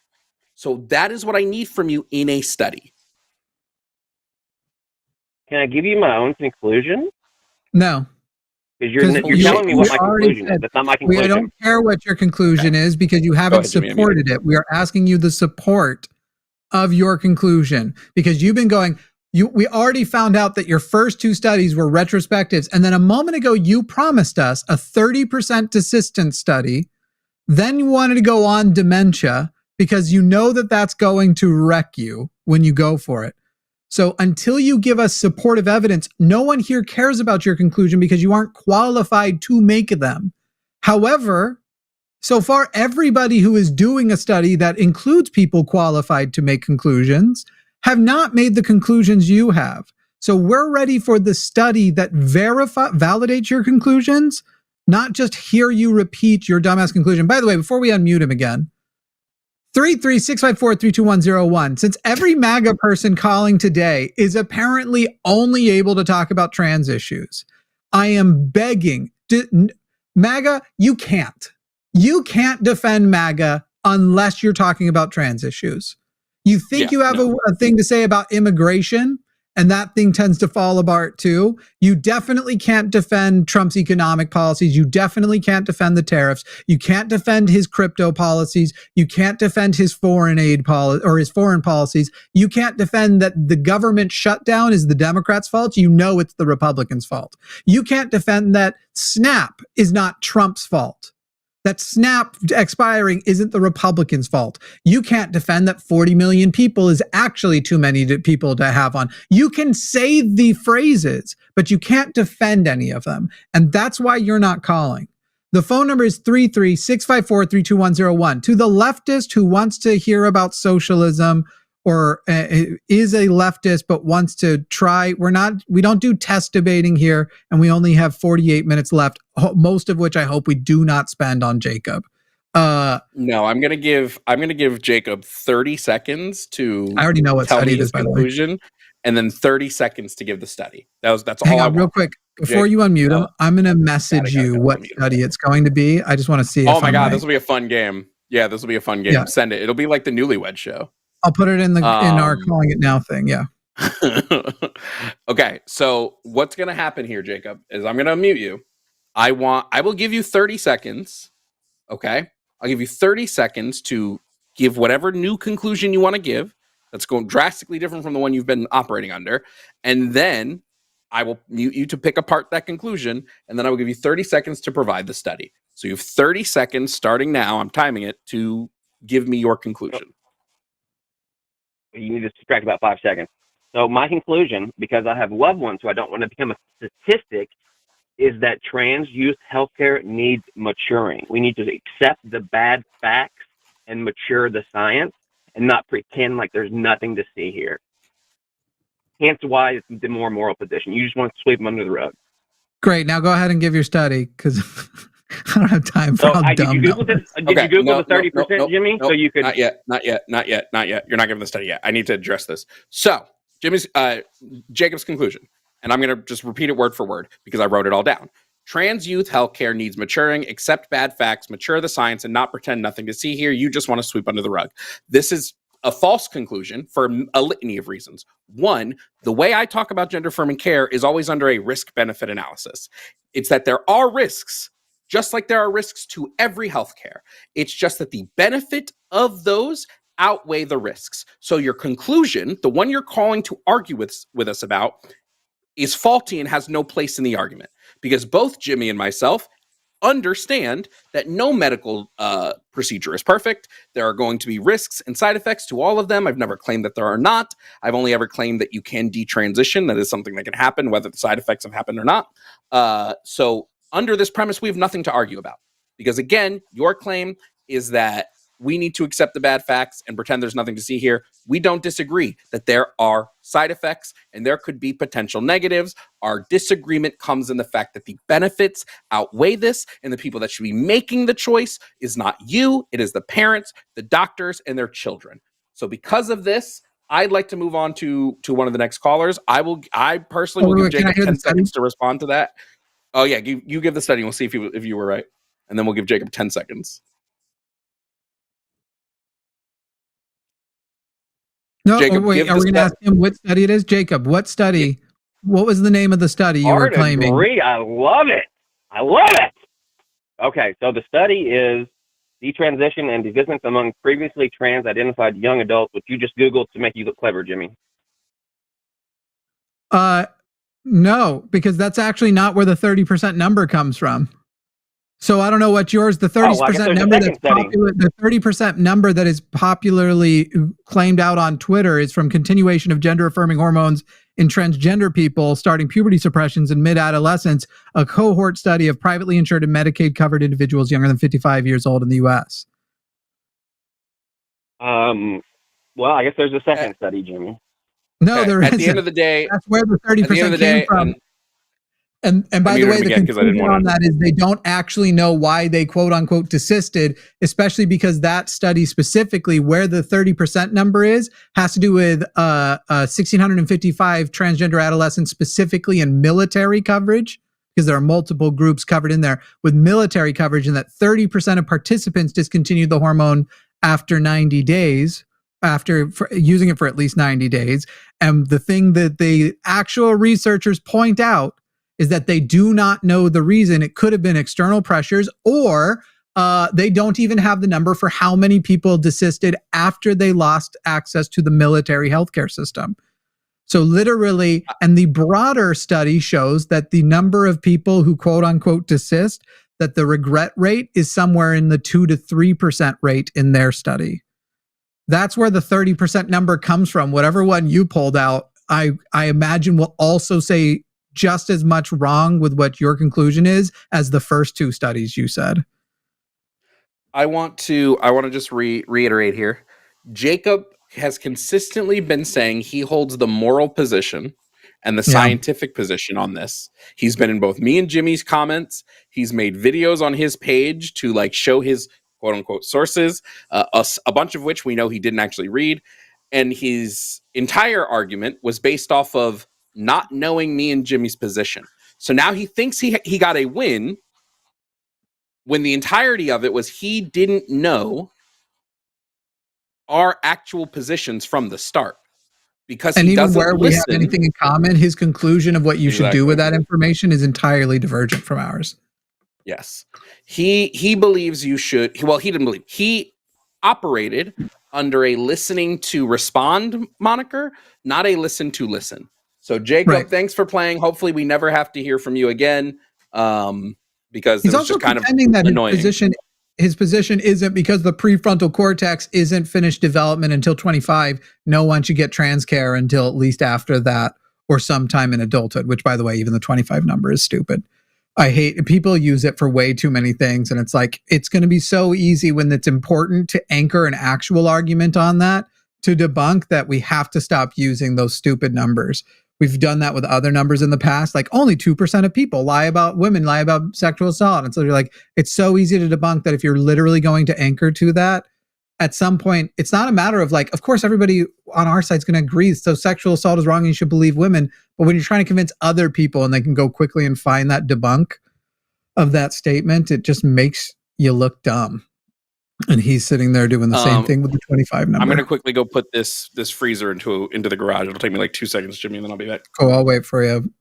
So that is what I need from you in a study. Can I give you my own conclusion? No. Because you're telling me what my conclusion is. That's not my conclusion. I don't care what your conclusion is because you haven't supported it. We are asking you the support of your conclusion because you've been going, we already found out that your first two studies were retrospectives. And then a moment ago, you promised us a 30% desistance study. Then you wanted to go on dementia because you know that that's going to wreck you when you go for it. So until you give us supportive evidence, no one here cares about your conclusion because you aren't qualified to make them. However, so far, everybody who is doing a study that includes people qualified to make conclusions have not made the conclusions you have. So we're ready for the study that validates your conclusions, not just hear you repeat your dumbass conclusion. By the way, before we unmute him again, 33654-32101. Since every MAGA person calling today is apparently only able to talk about trans issues, I am begging. MAGA, you can't. You can't defend MAGA unless you're talking about trans issues. You think you have a thing to say about immigration, and that thing tends to fall apart too. You definitely can't defend Trump's economic policies. You definitely can't defend the tariffs. You can't defend his crypto policies. You can't defend his foreign aid policy or his foreign policies. You can't defend that the government shutdown is the Democrats' fault. You know it's the Republicans' fault. You can't defend that SNAP is not Trump's fault. That SNAP expiring isn't the Republicans' fault. You can't defend that 40 million people is actually too many people to have on. You can say the phrases, but you can't defend any of them. And that's why you're not calling. The phone number is 33654-32101. To the leftist who wants to hear about socialism or is a leftist but wants to try, we don't do test debating here, and we only have 48 minutes left, most of which I hope we do not spend on Jacob. No, I'm gonna give Jacob 30 seconds to I already know what tell me study his conclusion, and then 30 seconds to give the study. That's Hang all. on, real quick before you unmute him. I'm gonna message you what study it's going to be. I just want to see. Oh my god, this will be a fun game. Yeah, this will be a fun game. Yeah. Send it. It'll be like the Newlywed Show. I'll put it in in our calling it now thing. Yeah. Okay, so what's gonna happen here, Jacob, is I'm gonna unmute you. I will give you 30 seconds. Okay, I'll give you 30 seconds to give whatever new conclusion you want to give. That's going drastically different from the one you've been operating under, and then I will mute you to pick apart that conclusion, and then I will give you 30 seconds to provide the study. So you have 30 seconds starting now. I'm timing it to give me your conclusion. You need to subtract about 5 seconds. So my conclusion, because I have loved ones who I don't want to become a statistic, is that trans youth healthcare needs maturing. We need to accept the bad facts and mature the science and not pretend like there's nothing to see here. Hence why it's the more moral position. You just want to sweep them under the rug. Great. Now go ahead and give your study because I don't have time for all dumb. Did you Google the 30%, Jimmy? No, so you could not yet. You're not giving the study yet. I need to address this. So Jacob's conclusion, and I'm going to just repeat it word for word because I wrote it all down. Trans youth healthcare needs maturing, accept bad facts, mature the science, and not pretend nothing to see here. You just want to sweep under the rug. This is a false conclusion for a litany of reasons. One, the way I talk about gender affirming care is always under a risk benefit analysis. It's that there are risks, just like there are risks to every healthcare. It's just that the benefit of those outweigh the risks. So your conclusion, the one you're calling to argue with us about, is faulty and has no place in the argument, because both Jimmy and myself understand that no medical procedure is perfect. There are going to be risks and side effects to all of them. I've never claimed that there are not. I've only ever claimed that you can detransition. That is something that can happen, whether the side effects have happened or not. So under this premise, we have nothing to argue about, because again, your claim is that we need to accept the bad facts and pretend there's nothing to see here. We don't disagree that there are side effects and there could be potential negatives. Our disagreement comes in the fact that the benefits outweigh this, and the people that should be making the choice is not you, it is the parents, the doctors, and their children. So because of this, I'd like to move on to one of the next callers. I personally will give Jacob 10 seconds to respond to that. Oh yeah, you give the study and we'll see if you were right. And then we'll give Jacob 10 seconds. No, Jacob, wait, are we going to ask him what study it is? Jacob, what study? Yeah. What was the name of the study you were claiming? I love it. I love it. Okay, so the study is detransition and deviscence among previously trans-identified young adults, which you just Googled to make you look clever, Jimmy. No, because that's actually not where the 30% number comes from. So I don't know what yours, the 30% number that's popular, the 30% number that is popularly claimed out on Twitter is from continuation of gender affirming hormones in transgender people starting puberty suppressions in mid-adolescence, a cohort study of privately insured and Medicaid covered individuals younger than 55 years old in the US. Well, I guess there's a second study, Jimmy. No, there isn't. At the end of the day, that's where the 30% came from. And by the way, the conclusion on that is they don't actually know why they quote unquote desisted, especially because that study specifically where the 30% number is has to do with 1,655 transgender adolescents specifically in military coverage, because there are multiple groups covered in there with military coverage, and that 30% of participants discontinued the hormone after 90 days. After using it for at least 90 days. And the thing that the actual researchers point out is that they do not know the reason. It could have been external pressures, or they don't even have the number for how many people desisted after they lost access to the military healthcare system. So literally, and the broader study shows that the number of people who quote unquote desist, that the regret rate is somewhere in the 2 to 3% rate in their study. That's where the 30% number comes from. Whatever one you pulled out, I imagine will also say just as much wrong with what your conclusion is as the first two studies you said. I want to just reiterate here. Jacob has consistently been saying he holds the moral position and the scientific position on this. He's been in both me and Jimmy's comments. He's made videos on his page to like show his quote unquote sources, a bunch of which we know he didn't actually read. And his entire argument was based off of not knowing me and Jimmy's position. So now he thinks he got a win when the entirety of it was he didn't know our actual positions from the start. Because and he even doesn't where we listen. have anything in common, his conclusion of what you should do with that information is entirely divergent from ours. Yes. He believes you should. Well, he didn't believe. He operated under a listening to respond moniker, not a listen to listen. So, Jacob, thanks for playing. Hopefully, we never have to hear from you again, because he's it was also just kind of that annoying. His position isn't because the prefrontal cortex isn't finished development until 25. No one should get trans care until at least after that or sometime in adulthood, which, by the way, even the 25 number is stupid. I hate people use it for way too many things. And it's like, it's going to be so easy when it's important to anchor an actual argument on that to debunk that we have to stop using those stupid numbers. We've done that with other numbers in the past, like only 2% of people lie about sexual assault. And so you're like, it's so easy to debunk that if you're literally going to anchor to that, at some point, it's not a matter of like, of course, everybody on our side is going to agree. So sexual assault is wrong and you should believe women. But when you're trying to convince other people and they can go quickly and find that debunk of that statement, it just makes you look dumb. And he's sitting there doing the same thing with the 25 number. I'm going to quickly go put this freezer into the garage. It'll take me like 2 seconds, Jimmy, and then I'll be back. Cool, I'll wait for you.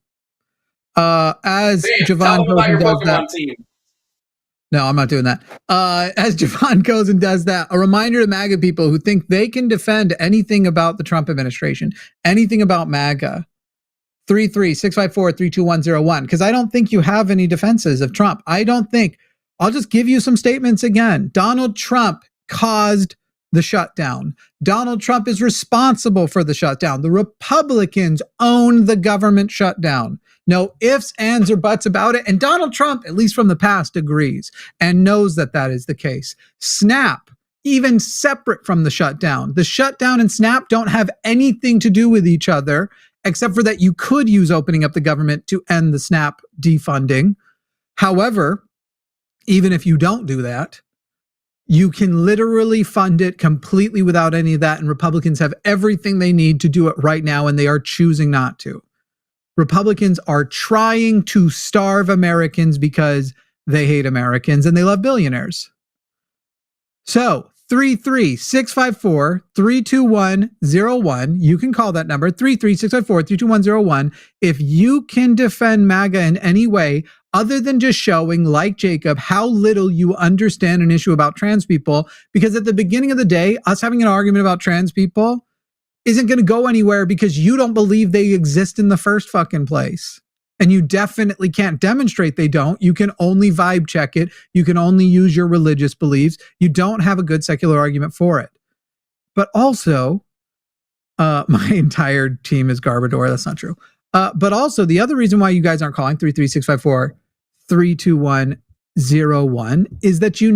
As Jovan goes and does that. Team. No, I'm not doing that. As Jovan goes and does that, a reminder to MAGA people who think they can defend anything about the Trump administration, anything about MAGA. 33654-32101, because I don't think you have any defenses of Trump. I'll just give you some statements again. Donald Trump caused the shutdown. Donald Trump is responsible for the shutdown. The Republicans own the government shutdown. No ifs, ands, or buts about it. And Donald Trump, at least from the past, agrees and knows that that is the case. Snap, even separate from the shutdown. The shutdown and Snap don't have anything to do with each other, except for that you could use opening up the government to end the Snap defunding. However, even if you don't do that, you can literally fund it completely without any of that, and Republicans have everything they need to do it right now, and they are choosing not to. Republicans are trying to starve Americans because they hate Americans and they love billionaires. So 33654-32101. You can call that number, 33654-32101. If you can defend MAGA in any way other than just showing, like Jacob, how little you understand an issue about trans people, because at the beginning of the day, us having an argument about trans people isn't going to go anywhere because you don't believe they exist in the first fucking place. And you definitely can't demonstrate they don't. You can only vibe check it. You can only use your religious beliefs. You don't have a good secular argument for it. But also, my entire team is Garbador. That's not true. But also, the other reason why you guys aren't calling 33654-32101 is that you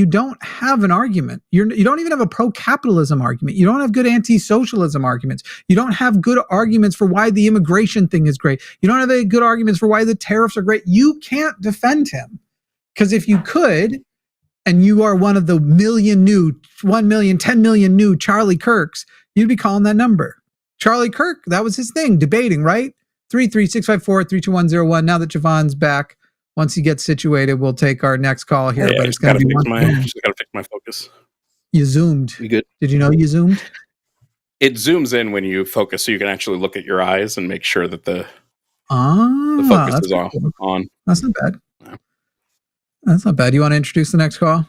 don't have an argument. You don't even have a pro-capitalism argument. You don't have good anti-socialism arguments. You don't have good arguments for why the immigration thing is great. You don't have any good arguments for why the tariffs are great. You can't defend him. Because if you could, and you are one of the 1 million, 10 million new Charlie Kirks, you'd be calling that number. Charlie Kirk, that was his thing, debating, right? 33654-32101. Now that Jovan's back, once he gets situated, we'll take our next call here. Yeah, but it's going to be just got to fix my focus. You zoomed. You good? Did you know you zoomed? It zooms in when you focus, so you can actually look at your eyes and make sure that the focus is on. That's not bad. Yeah. That's not bad. You want to introduce the next call?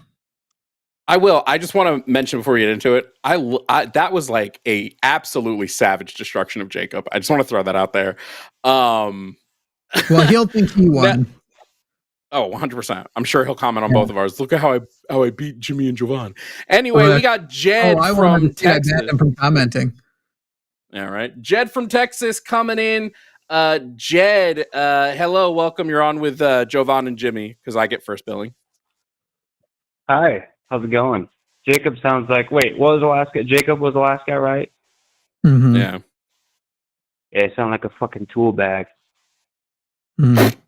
I will. I just want to mention before we get into it, I that was like a absolutely savage destruction of Jacob. I just want to throw that out there. Well, he'll think he won. 100%. I'm sure he'll comment on both of ours. Look at how I beat Jimmy and Jovan. Anyway, we got Jed from Texas. I banned him from commenting. All right. Jed from Texas coming in. Jed, hello, welcome. You're on with Jovan and Jimmy because I get first billing. Hi, how's it going? Jacob sounds like, what was the last guy? Jacob was the last guy, right? Mm-hmm. Yeah. Yeah, it sounded like a fucking tool bag. Mm-hmm.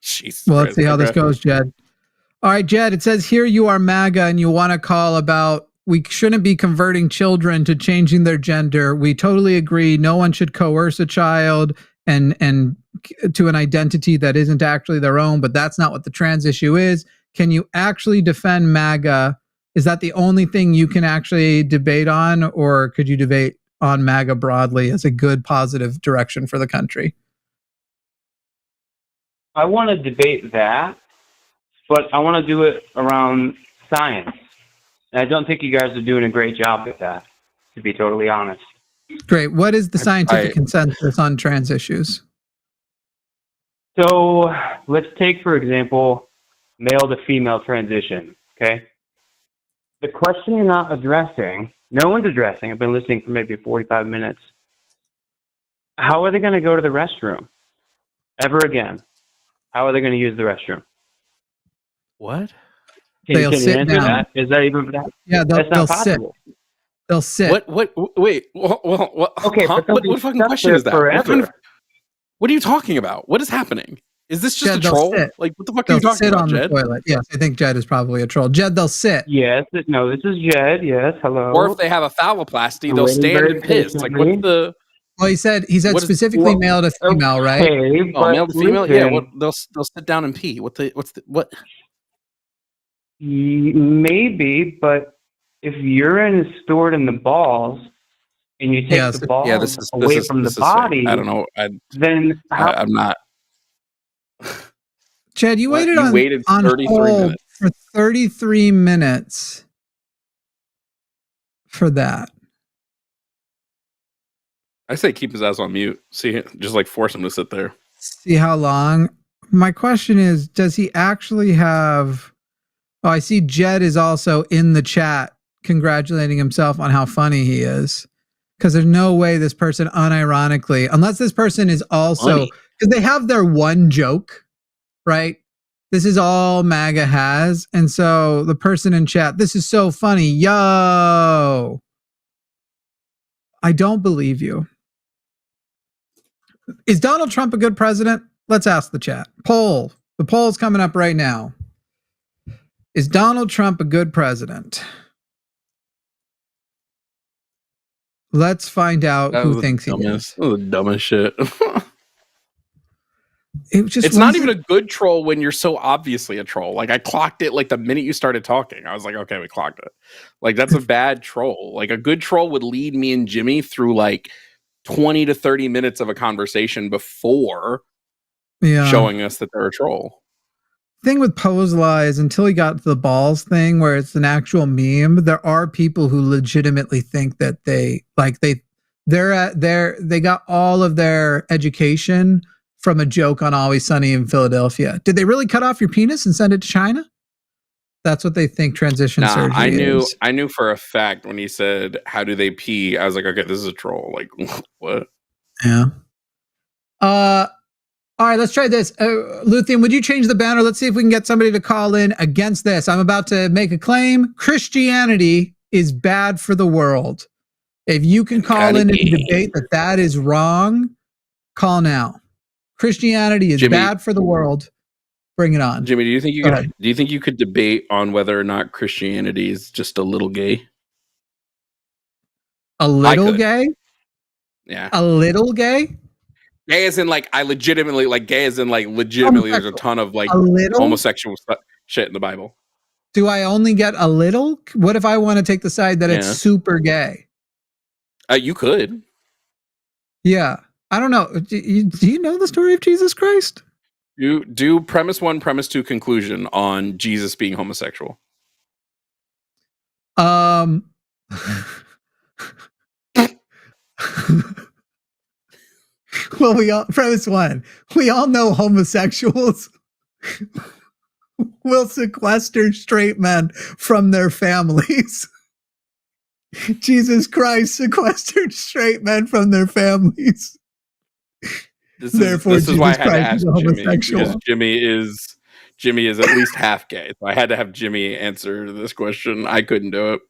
Jesus well, Christ, let's see how this goes, Jed. All right, Jed, it says here you are MAGA and you want to call about we shouldn't be converting children to changing their gender. We totally agree. No one should coerce a child and to an identity that isn't actually their own, but that's not what the trans issue is. Can you actually defend MAGA? Is that the only thing you can actually debate on, or could you debate on MAGA broadly as a good, positive direction for the country? I want to debate that, but I want to do it around science. And I don't think you guys are doing a great job at that, to be totally honest. Great. What is the scientific consensus on trans issues? So let's take, for example, male to female transition, okay? The question you're not addressing, no one's addressing, I've been listening for maybe 45 minutes. How are they going to go to the restroom ever again? How are they going to use the restroom? What? They'll sit down. That? Is that even that? Yeah, they'll sit. They'll sit. What? Wait. What? Okay, huh? What fucking question is that? What are you talking about? What is happening? Is this just Jed, a troll? Sit. Like, what the fuck are you talking sit about, on Jed? The toilet. Yes, I think Jed is probably a troll. Jed, they'll sit. Yes. No, this is Jed. Yes. Hello. Or if they have a phalloplasty, they'll stand and piss. Like, what's the... Well, he said specifically male to female, right? Oh, male to female? Yeah, they'll sit down and pee. What? Maybe, but if urine is stored in the balls and you take the balls away from the body, I don't know. Then how? I'm not. Chad, you waited You waited on 33 hold minutes. for 33 minutes for that. I say keep his ass on mute. See, just like force him to sit there. See how long? My question is, does he actually have... Oh, I see Jed is also in the chat congratulating himself on how funny he is. Because there's no way this person unironically, unless this person is also... Because they have their one joke, right? This is all MAGA has. And so the person in chat, this is so funny. Yo! I don't believe you. Is Donald Trump a good president? Let's ask the chat. Poll. The poll's coming up right now. Is Donald Trump a good president? Let's find out who thinks he is. That was the dumbest shit. It's not even a good troll when you're so obviously a troll. Like I clocked it like the minute you started talking. I was like, okay, we clocked it. Like that's a bad troll. Like a good troll would lead me and Jimmy through like 20 to 30 minutes of a conversation before showing us that they're a troll. Thing with Posla is until he got to the balls thing where it's an actual meme, there are people who legitimately think that they got all of their education from a joke on Always Sunny in Philadelphia. Did they really cut off your penis and send it to China? That's what they think transition surgery is. I knew for a fact when he said, "How do they pee?" I was like, "Okay, this is a troll." Like, what? Yeah. All right, let's try this. Luthien, would you change the banner? Let's see if we can get somebody to call in against this. I'm about to make a claim. Christianity is bad for the world. If you can call in and debate that is wrong, call now. Christianity is bad for the world. Bring it on. Jimmy, do you think you could debate on whether or not Christianity is just a little gay? A little gay? Yeah. A little gay? Gay as in like I legitimately like gay as in like legitimately there's a ton of like homosexual shit in the Bible. Do I only get a little? What if I want to take the side that it's super gay? You could. Yeah. I don't know. Do you know the story of Jesus Christ? Do premise 1, premise 2 conclusion on Jesus being homosexual. Well, premise 1, we all know homosexuals will sequester straight men from their families. Jesus Christ sequestered straight men from their families. Therefore, this is why I had to ask Jimmy, because Jimmy is at least half gay. So I had to have Jimmy answer this question. I couldn't do it.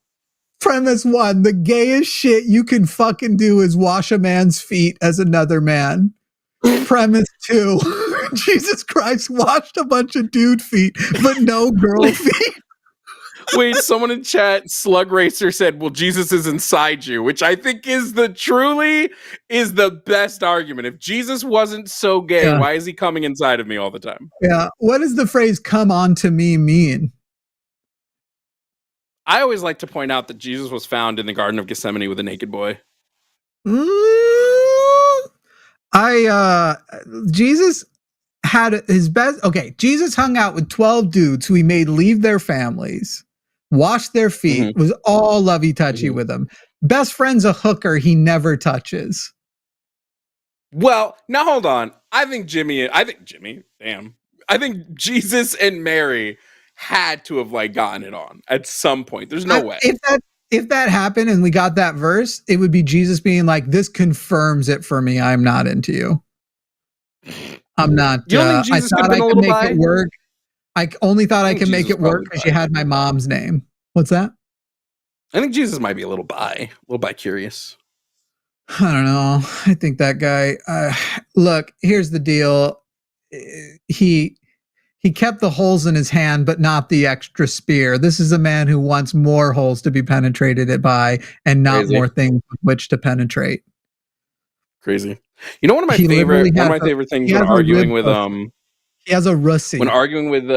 Premise 1, the gayest shit you can fucking do is wash a man's feet as another man. Premise 2, Jesus Christ washed a bunch of dude feet, but no girl feet. Wait, someone in chat, Slug Racer said, well, Jesus is inside you, which I think is the best argument. If Jesus wasn't so gay, why is he coming inside of me all the time? Yeah. What does the phrase come on to me mean? I always like to point out that Jesus was found in the Garden of Gethsemane with a naked boy. Jesus had his best. Okay. Jesus hung out with 12 dudes who he made leave their families, wash their feet, was all lovey-touchy with them. Best friend's a hooker he never touches. Well, now hold on. I think Jesus and Mary had to have like gotten it on at some point. There's no way. If that happened and we got that verse, it would be Jesus being like, this confirms it for me. I'm not into you. I'm not. You don't think Jesus I thought I could make it work. I only thought I could make it work because you had my mom's name. What's that? I think Jesus might be a little bi-curious. I don't know. I think that guy. Look, here's the deal. He kept the holes in his hand, but not the extra spear. This is a man who wants more holes to be penetrated by and not more things with which to penetrate. Crazy. You know, one of my favorite things when arguing with he has a russie. When arguing with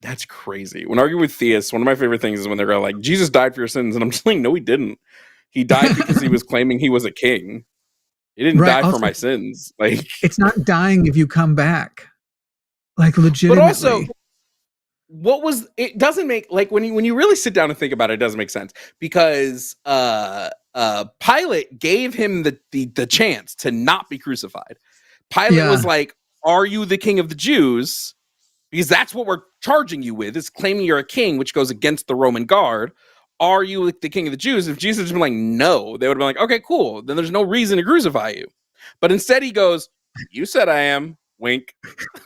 That's crazy. When arguing with theists, one of my favorite things is when they're like, Jesus died for your sins. And I'm just like, no, he didn't. He died because he was claiming he was a king. He didn't die Also, for my sins. Like, it's not dying if you come back. Like, but legitimately. also, it doesn't make, like, when you really sit down and think about it, it doesn't make sense, because Pilate gave him the chance to not be crucified. Pilate was like, are you the king of the Jews? Because that's what we're charging you with, is claiming you're a king, which goes against the Roman guard. Are you the king of the Jews? If Jesus had been like, no, they would have been like, okay, cool. Then there's no reason to crucify you. But instead he goes, you said I am. Wink.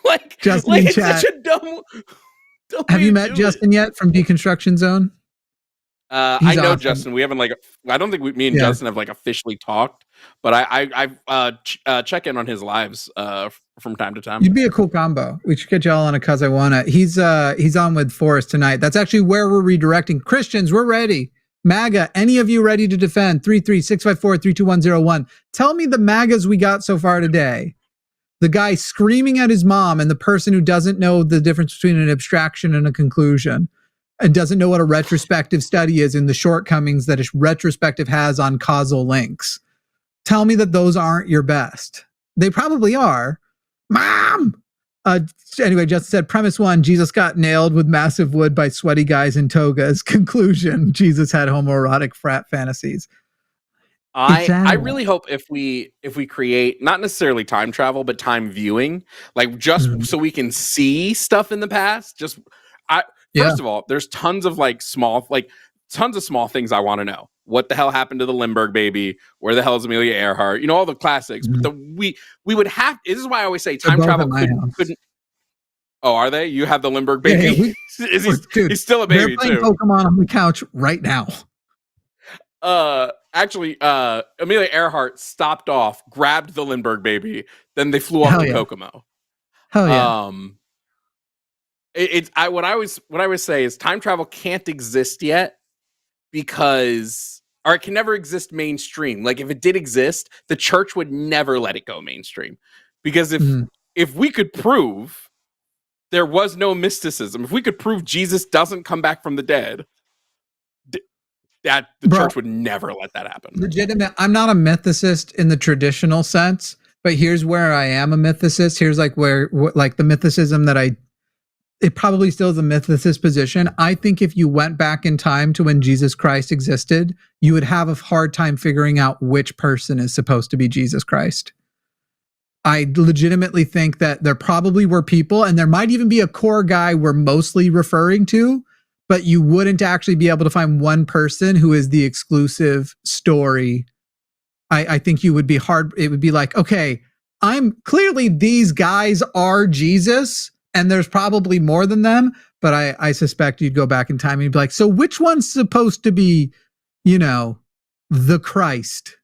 like Justin it's chat. such a dumb Have you met Justin yet from Deconstruction Zone? I know awesome. Justin. We haven't I don't think me and Justin have officially talked, but I check in on his lives from time to time. You'd be a cool combo. We should get y'all on a Cause I Wanna. He's on with Forrest tonight. That's actually where we're redirecting. Christians, we're ready. MAGA, any of you ready to defend? 33654-32101. Tell me the MAGAs we got so far today. The guy screaming at his mom and the person who doesn't know the difference between an abstraction and a conclusion and doesn't know what a retrospective study is and the shortcomings that a retrospective has on causal links. Tell me that those aren't your best. They probably are. Mom! Anyway, Justin said, premise 1, Jesus got nailed with massive wood by sweaty guys in togas. Conclusion, Jesus had homoerotic frat fantasies. I really hope if we create not necessarily time travel, but time viewing, like just so we can see stuff in the past. First of all, there's tons of small things I want to know. What the hell happened to the Lindbergh baby? Where the hell is Amelia Earhart? You know, all the classics. But we would have. This is why I always say time travel couldn't. Oh, are they? You have the Lindbergh baby? Yeah, he's still a baby they're playing too. Pokemon on the couch right now. Actually, Amelia Earhart stopped off, grabbed the Lindbergh baby, then they flew off to Kokomo. Hell yeah. What I always say is time travel can't exist yet or it can never exist mainstream. Like if it did exist, the church would never let it go mainstream, because if we could prove there was no mysticism, if we could prove Jesus doesn't come back from the dead, that the church would never let that happen. Legitimate. I'm not a mythicist in the traditional sense, but here's where I am a mythicist. Here's where the mythicism that it probably still is a mythicist position. I think if you went back in time to when Jesus Christ existed, you would have a hard time figuring out which person is supposed to be Jesus Christ. I legitimately think that there probably were people, and there might even be a core guy we're mostly referring to, but you wouldn't actually be able to find one person who is the exclusive story. I think you would be hard. It would be like, okay, clearly these guys are Jesus, and there's probably more than them, but I suspect you'd go back in time and you'd be like, so which one's supposed to be, the Christ?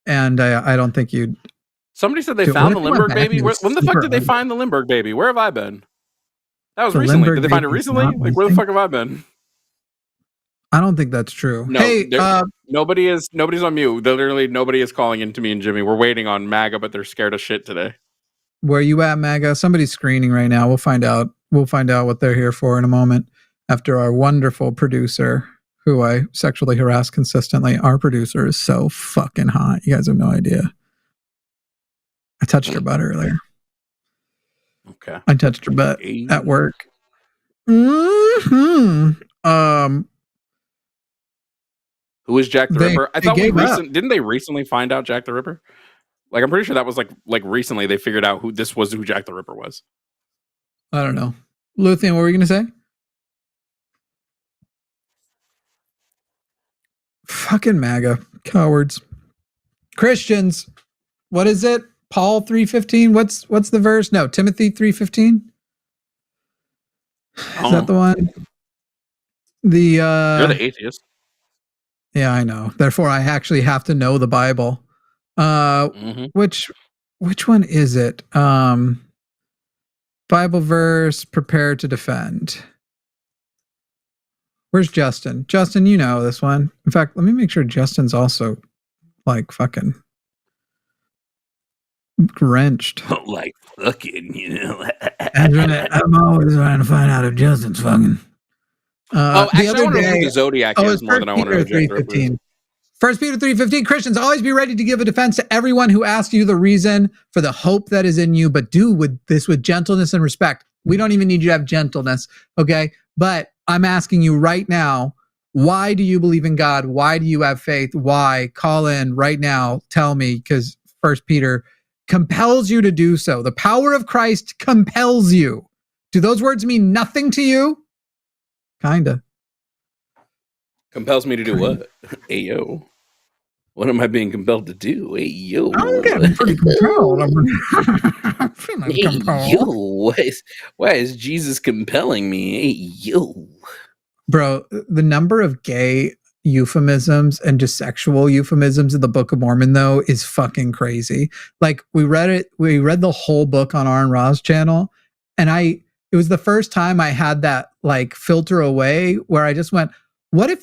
And I don't think you'd. Somebody said they found the Lindbergh baby. When the fuck did they find the Lindbergh baby? Where have I been? That was recently. Did they find it recently? Like, where the fuck have I been? I don't think that's true. No, hey, nobody's on mute. Literally, nobody is calling in to me and Jimmy. We're waiting on MAGA, but they're scared of shit today. Where you at, MAGA? Somebody's screening right now. We'll find out. We'll find out what they're here for in a moment. After our wonderful producer, who I sexually harass consistently. Our producer is so fucking hot. You guys have no idea. I touched her butt earlier. Okay. I touched her butt at work. Mm-hmm. Who is Jack the Ripper? I thought didn't they recently find out Jack the Ripper? Like, I'm pretty sure that was like recently they figured out who Jack the Ripper was. I don't know. Luthian, what were you going to say? Fucking MAGA. Cowards. Christians. What is it? Paul 3:15? What's the verse? No, Timothy 3:15? Is that the one? You're the atheist. Yeah, I know. Therefore, I actually have to know the Bible. Which one is it? Bible verse, prepare to defend. Where's Justin? Justin, you know this one. In fact, let me make sure Justin's also fucking Wrenched. Like fucking, you know. That's right. I'm always trying to find out if Justin's fucking. Actually, the I other want to know who day, the Zodiac it's is more than I want to know who Jack the Ripper is. 3:15. 1 Peter 3:15. Christians, always be ready to give a defense to everyone who asks you the reason for the hope that is in you, but do this with gentleness and respect. We don't even need you to have gentleness, okay? But I'm asking you right now, why do you believe in God? Why do you have faith? Why? Call in right now. Tell me, because 1 Peter compels you to do so. The power of Christ compels you. Do those words mean nothing to you? Kinda. Compels me to do what? Hey, yo. What am I being compelled to do? Hey, yo. I'm getting pretty compelled. I'm feeling Hey, compelled. yo. Why is Jesus compelling me? Hey, yo. Bro, the number of gay euphemisms and just sexual euphemisms in the Book of Mormon, though, is fucking crazy. Like, we read the whole book on Aaron Ra's channel, and it was the first time I had that like filter away where I just went, what if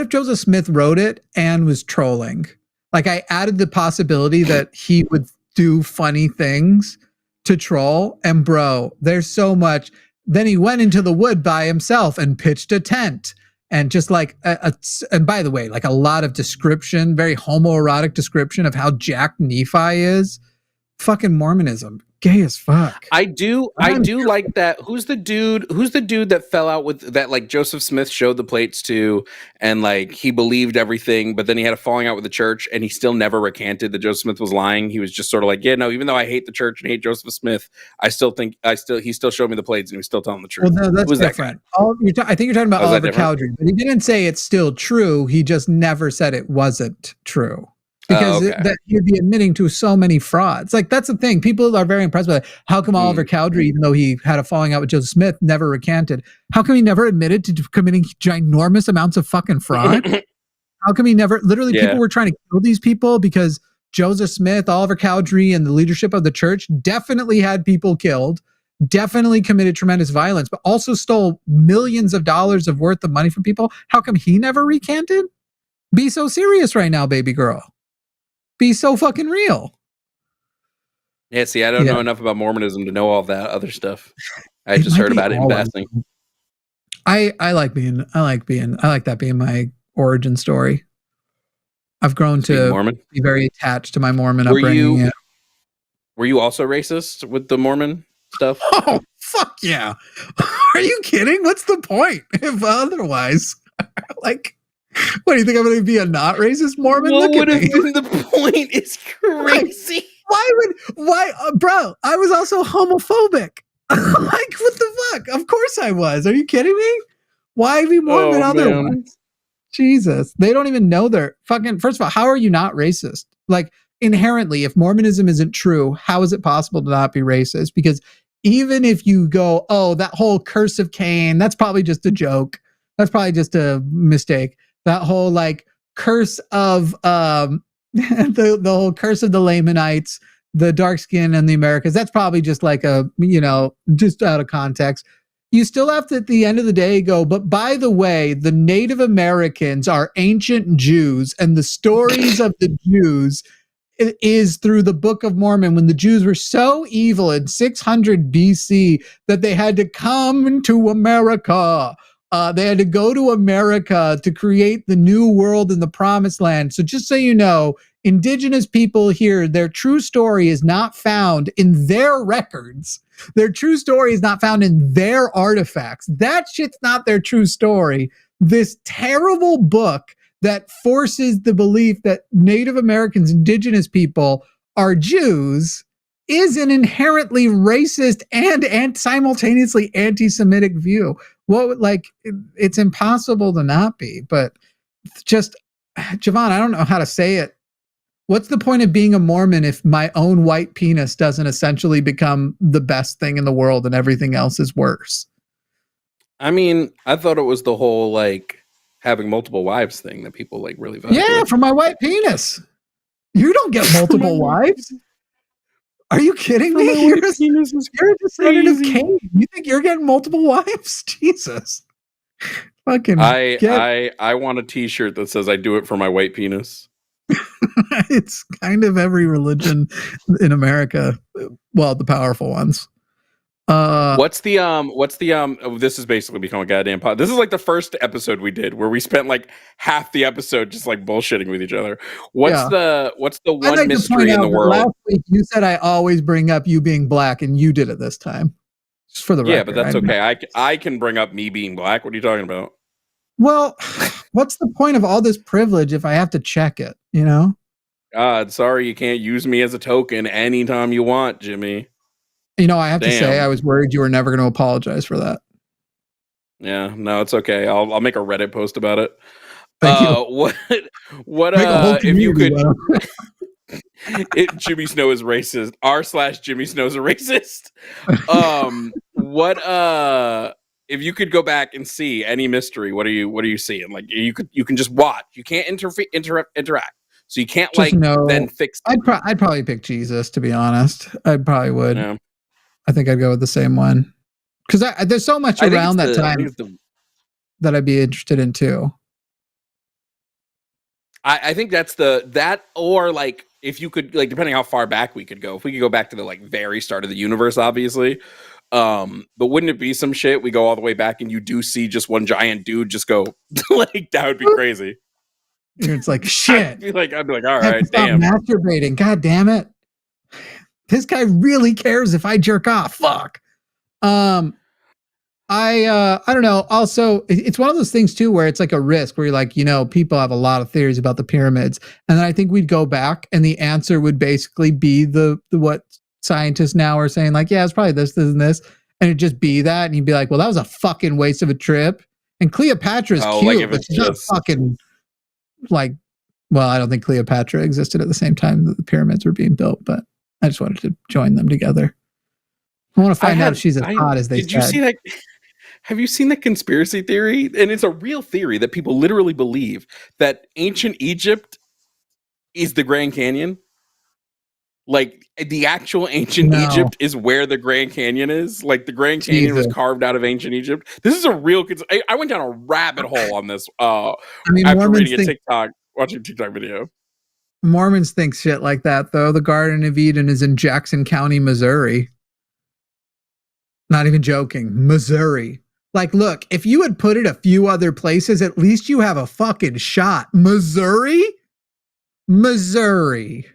Joseph Smith wrote it and was trolling? Like, I added the possibility that he would do funny things to troll, and bro, there's so much. Then he went into the wood by himself and pitched a tent, and just like and by the way, like a lot of description, very homoerotic description of how jacked Nephi is. Fucking Mormonism, gay as fuck. I do like that. Who's the dude that fell out with that, like Joseph Smith showed the plates to, and like he believed everything, but then he had a falling out with the church, and he still never recanted that Joseph Smith was lying. He was just sort of like, yeah, no, even though I hate the church and hate Joseph Smith, he still showed me the plates and he was still telling the truth. Well, no, that's different. I think you're talking about Oliver Cowdery, but he didn't say it's still true. He just never said it wasn't true. Because that you'd be admitting to so many frauds. Like, that's the thing. People are very impressed by it. How come Oliver Cowdery, even though he had a falling out with Joseph Smith, never recanted? How come he never admitted to committing ginormous amounts of fucking fraud? How come he never? Literally, people were trying to kill these people because Joseph Smith, Oliver Cowdery, and the leadership of the church definitely had people killed, definitely committed tremendous violence, but also stole millions of dollars of worth of money from people. How come he never recanted? Be so serious right now, baby girl. Be so fucking real. Yeah, see, I don't know enough about Mormonism to know all that other stuff. I just heard about it in passing. I like that being my origin story. I've grown to be very attached to my Mormon upbringing. Were you also racist with the Mormon stuff? Oh, fuck yeah. Are you kidding? What's the point if otherwise? Like, what do you think? I'm going to be a not racist Mormon? What would have been the point? It's crazy. Bro, I was also homophobic. Like, what the fuck? Of course I was. Are you kidding me? Why be Mormon otherwise? Man. Jesus. They don't even know they're fucking, first of all, how are you not racist? Like, inherently, if Mormonism isn't true, how is it possible to not be racist? Because even if you go, oh, that whole curse of Cain, that's probably just a joke. That's probably just a mistake. That whole like curse of the whole curse of the Lamanites, the dark skin and the Americas, that's probably just like just out of context. You still have to, at the end of the day, go, but by the way, the Native Americans are ancient Jews, and the stories of the Jews is through the Book of Mormon, when the Jews were so evil in 600 BC that they had to come to America. They had to go to America to create the new world and the promised land. So just so you know, indigenous people here, their true story is not found in their records. Their true story is not found in their artifacts. That shit's not their true story. This terrible book that forces the belief that Native Americans, indigenous people, are Jews is an inherently racist and simultaneously anti-Semitic view. It's impossible to not be, but just, Jovan, I don't know how to say it. What's the point of being a Mormon if my own white penis doesn't essentially become the best thing in the world and everything else is worse? I mean, I thought it was the whole, like, having multiple wives thing that people, like, really value. Yeah, for my white penis. You don't get multiple wives. Are you kidding me? You're a descendant of Cain. You think you're getting multiple wives? Jesus. Fucking I want a t-shirt that says I do it for my white penis. It's kind of every religion in America. Well, the powerful ones. What's the oh, this has basically become a goddamn pod. This is like the first episode we did where we spent like half the episode just like bullshitting with each other. What's the I'd one like to mystery point in out the that world? last week you said I always bring up you being black, and you did it this time. Just for the record. Yeah, but that's okay. I can bring up me being black. What are you talking about? Well, what's the point of all this privilege if I have to check it, you know? God, sorry you can't use me as a token anytime you want, Jimmy. You know, I have to say Damn. I was worried you were never going to apologize for that. Yeah, no, it's okay. I'll make a Reddit post about it. Thank you. What Make a whole if you could community, Jimmy Snow is racist. r/Jimmy Snow's a racist. What if you could go back and see any mystery, what are you seeing? Like you can just watch. You can't interact. So you can't Just then fix it. I'd probably pick Jesus, to be honest. I probably would. Yeah. I think I'd go with the same one. Because there's so much around that time that I'd be interested in too. I think that's that, or like if you could, like, depending how far back we could go, if we could go back to the like very start of the universe, obviously. But wouldn't it be some shit? We go all the way back and you do see just one giant dude just go like that would be crazy. It's like shit. I'd be like, all right, stop damn. Masturbating. God damn it. This guy really cares if I jerk off. Fuck. I don't know. Also, it's one of those things too where it's like a risk where you're like, you know, people have a lot of theories about the pyramids, and then I think we'd go back and the answer would basically be the what scientists now are saying, like, yeah, it's probably this, and this, and it'd just be that, and you'd be like, well, that was a fucking waste of a trip. And Cleopatra's cute, like but she's not fucking like. Well, I don't think Cleopatra existed at the same time that the pyramids were being built, but I just wanted to join them together. I want to find out if she's as hot as they said. Did you see that? Have you seen the conspiracy theory? And it's a real theory that people literally believe that ancient Egypt is the Grand Canyon. Like the actual ancient Egypt is where the Grand Canyon is. Like the Grand Canyon was carved out of ancient Egypt. This is a real. I went down a rabbit hole on this. I mean, after reading watching a TikTok video. Mormons think shit like that, though. The Garden of Eden is in Jackson County, Missouri. Not even joking. Missouri. Like, look, if you had put it a few other places, at least you have a fucking shot. Missouri? Missouri.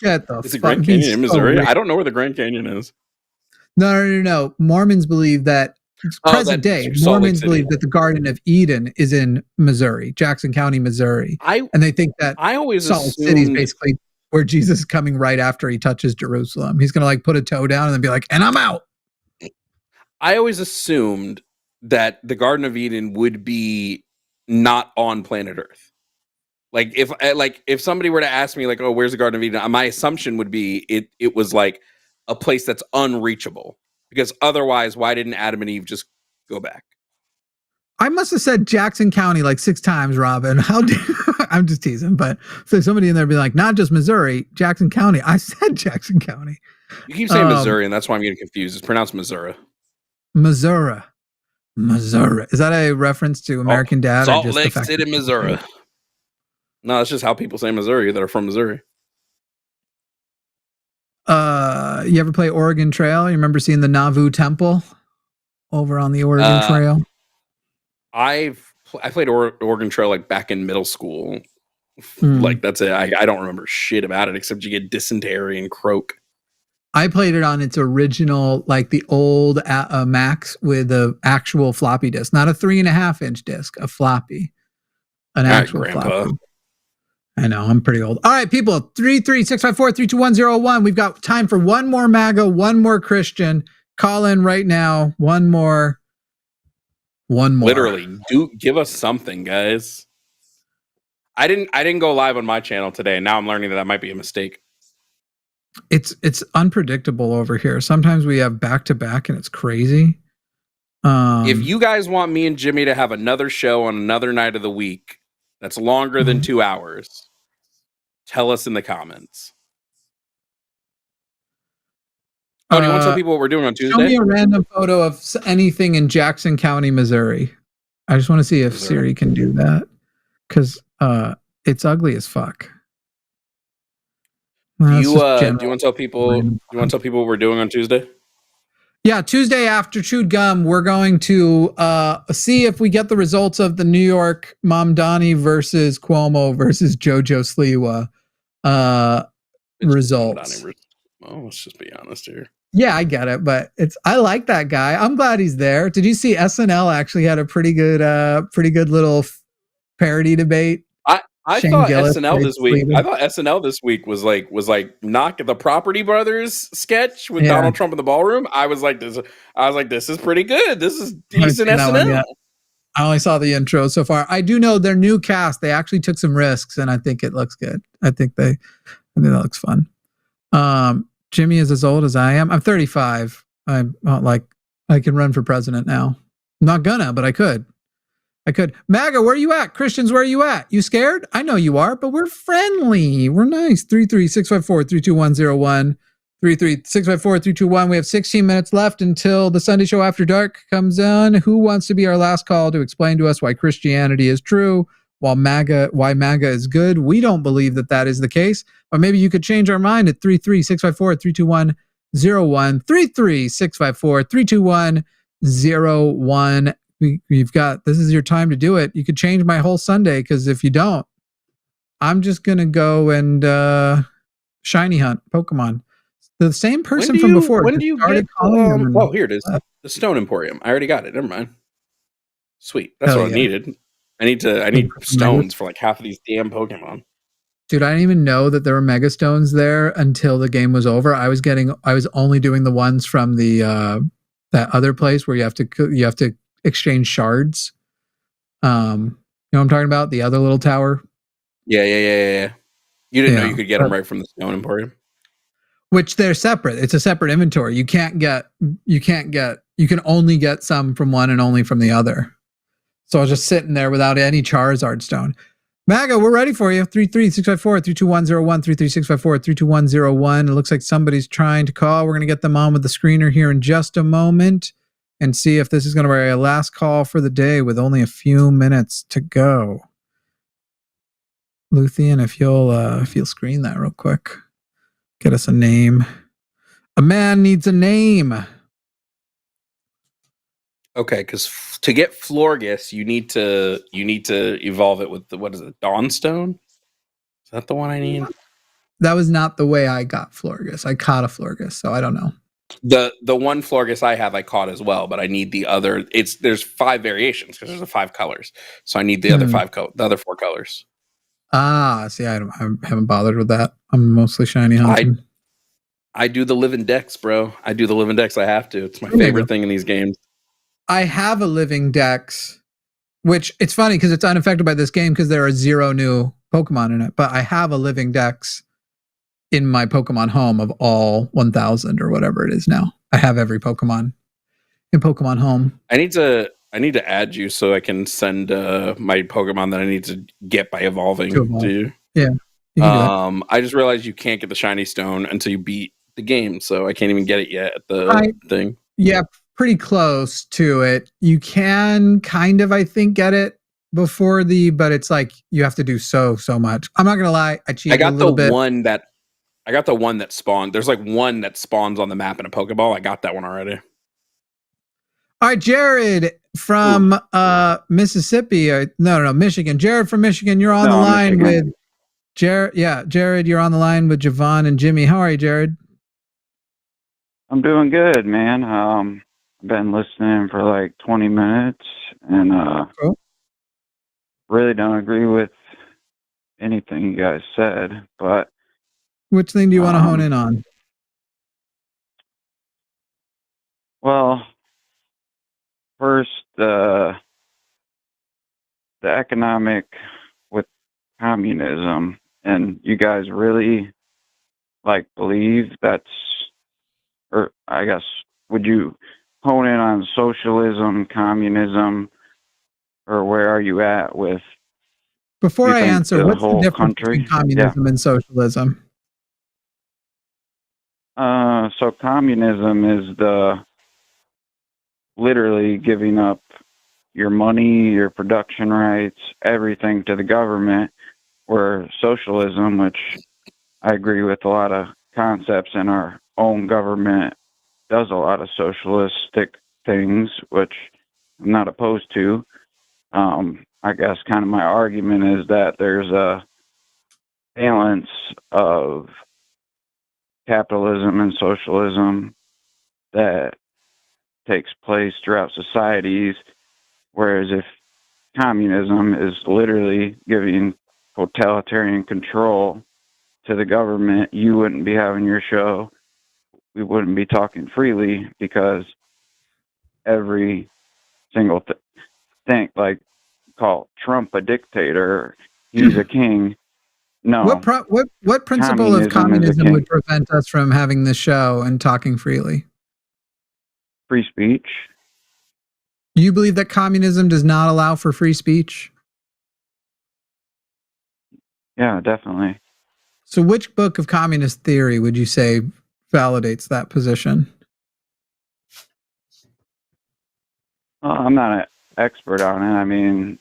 Get the Is the Grand Canyon in Missouri? I don't know where the Grand Canyon is. No. Mormons believe that present day, Mormons believe that the Garden of Eden is in Missouri, Jackson County, Missouri. And they think that Salt Lake City is basically where Jesus is coming right after he touches Jerusalem. He's going to like put a toe down and then be like, and I'm out. I always assumed that the Garden of Eden would be not on planet Earth. Like if somebody were to ask me like, oh, where's the Garden of Eden? My assumption would be it was like a place that's unreachable. Because otherwise, why didn't Adam and Eve just go back? I must have said Jackson County like 6 times, Robin. How do I'm just teasing, but so somebody in there be like, not just Missouri, Jackson County. I said Jackson County. You keep saying Missouri, and that's why I'm getting confused. It's pronounced Missouri. Missouri. Is that a reference to American Dad? Salt Lake City, Missouri. No, it's just how people say Missouri that are from Missouri. You ever play Oregon Trail? You remember seeing the Nauvoo Temple over on the Oregon Trail? I played Oregon Trail like back in middle school. Like that's it. I don't remember shit about it except you get dysentery and croak. I played it on its original, like the old Max with the actual floppy disk, not a 3.5-inch disc, a floppy, an actual floppy. I know, I'm pretty old. All right, people, 33654-32101. We've got time for one more MAGA, one more Christian. Call in right now. One more. Literally, give us something, guys. I didn't go live on my channel today, and now I'm learning that might be a mistake. It's unpredictable over here. Sometimes we have back-to-back, and it's crazy. If you guys want me and Jimmy to have another show on another night of the week that's longer than 2 hours, tell us in the comments. Oh, do you want to tell people what we're doing on Tuesday? Show me a random photo of anything in Jackson County, Missouri. I just want to see if Siri can do that, because it's ugly as fuck. Do you want to tell people? Do you want to tell people what we're doing on Tuesday? Yeah, Tuesday after Chewed Gum, we're going to see if we get the results of the New York Mamdani versus Cuomo versus Jojo Sliwa results. Well, let's just be honest here. Yeah, I get it, but I like that guy. I'm glad he's there. Did you see SNL actually had a pretty good little parody debate? I thought SNL this week was like knock the Property Brothers sketch with Donald Trump in the ballroom. I was like this is pretty good. This is decent SNL. I only saw the intro so far. I do know their new cast. They actually took some risks, and I think it looks good. I think that looks fun. Jimmy is as old as I am. I'm 35. I'm not like I can run for president now. I'm not gonna, but I could. MAGA, where are you at? Christians, where are you at? You scared? I know you are, but we're friendly. We're nice. 33654-32101. 33654-321. We have 16 minutes left until the Sunday Show After Dark comes on. Who wants to be our last call to explain to us why Christianity is true, why MAGA is good? We don't believe that is the case, but maybe you could change our mind at 33654-32101. 33654-32101. We've got, this is your time to do it. You could change my whole Sunday, because if you don't, I'm just going to go and shiny hunt Pokemon. The same person from before. When do you get oh, here it is. The Stone Emporium. I already got it. Never mind. Sweet. That's what I needed. I need stones for like half of these damn Pokemon. Dude, I didn't even know that there were Mega Stones there until the game was over. I was only doing the ones from the that other place where you have to exchange shards. You know what I'm talking about? The other little tower. Yeah. You didn't know you could get them right from the Stone Emporium? Which they're separate. It's a separate inventory. You can only get some from one and only from the other. So I was just sitting there without any Charizard stone. MAGA, we're ready for you. 33654-32101, 33654-32101. It looks like somebody's trying to call. We're going to get them on with the screener here in just a moment and see if this is going to be our last call for the day with only a few minutes to go. Luthien, if you'll screen that real quick. Get us a name. A man needs a name. Okay, because to get Florges, you need to evolve it with what is it, Dawnstone? Is that the one I need? That was not the way I got Florges. I caught a Florges, so I don't know. The one Florges I have, I caught as well, but I need the other. There's 5 variations because there's 5 colors, so I need the other the other 4 colors. See, I haven't bothered with that. I'm mostly shiny hunting. I do the living decks, bro. I do the living decks. I have to. It's my favorite thing in these games. I have a living dex, which it's funny because it's unaffected by this game because there are 0 new Pokemon in it. But I have a living dex in my Pokemon home of all 1,000 or whatever it is now. I have every Pokemon in Pokemon home. I need to add you so I can send my Pokemon that I need to get by evolving to you. Yeah. I just realized you can't get the shiny stone until you beat the game, so I can't even get it yet at the thing. Yeah, pretty close to it. You can kind of, I think, get it before but it's like you have to do so much. I'm not gonna lie, I cheated a little bit. I got the one that spawned. There's like one that spawns on the map in a Pokeball. I got that one already. All right, Jared from Mississippi. No, Michigan. Jared from Michigan, you're on the line with Jared. Yeah, Jared, you're on the line with Jovan and Jimmy. How are you, Jared? I'm doing good, man. I've been listening for like 20 minutes and cool. Really don't agree with anything you guys said, but which thing do you want to hone in on? Well, first, the economic with communism, and you guys really believe that's, or I guess, would you hone in on socialism, communism, or where are you at with? Before I answer, what's the difference between communism and socialism? So communism is literally giving up your money, your production rights, everything to the government, where socialism, which I agree with a lot of concepts, and our own government does a lot of socialistic things, which I'm not opposed to. I guess kind of my argument is that there's a balance of capitalism and socialism that takes place throughout societies, whereas if communism is literally giving totalitarian control to the government, you wouldn't be having your show. We wouldn't be talking freely because every single thing, like call Trump a dictator, he's a king. No. What principle of communism would prevent us from having this show and talking freely? Free speech. You believe that communism does not allow for free speech? Yeah, definitely. So which book of communist theory would you say validates that position? Well, I'm not an expert on it. I mean,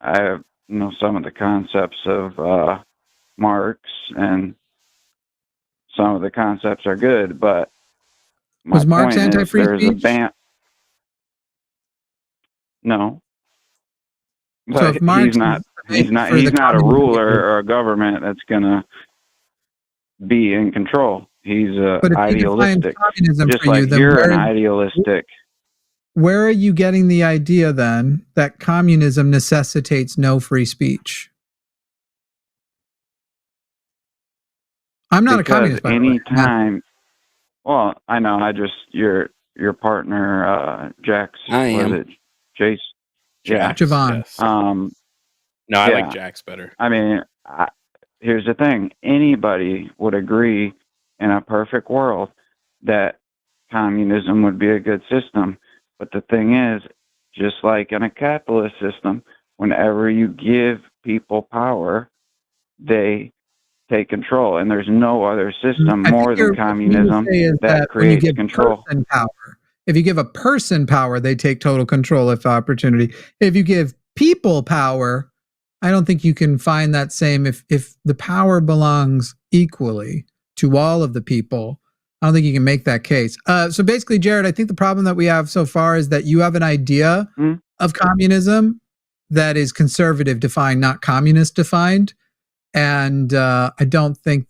I know some of the concepts of Marx, and some of the concepts are good, but was Marx anti-free speech? No. But so if Marx he's not a ruler or a government that's gonna be in control. He's idealistic. Just like you're an idealistic. Where are you getting the idea then that communism necessitates no free speech? I'm not a communist. Anytime. Well, I know. Your partner, Jax. I am. Was it Jace? Yeah, Jovan. Yes. No, I like Jax better. I mean, here's the thing. Anybody would agree in a perfect world that communism would be a good system. But the thing is, just like in a capitalist system, whenever you give people power, they take control. And there's no other system more than communism that creates control. If you give a person power, they take total control if opportunity. If you give people power, I don't think you can find that same. If the power belongs equally to all of the people, I don't think you can make that case. So basically, Jared, I think the problem that we have so far is that you have an idea of communism that is conservative defined, not communist defined. And I don't think,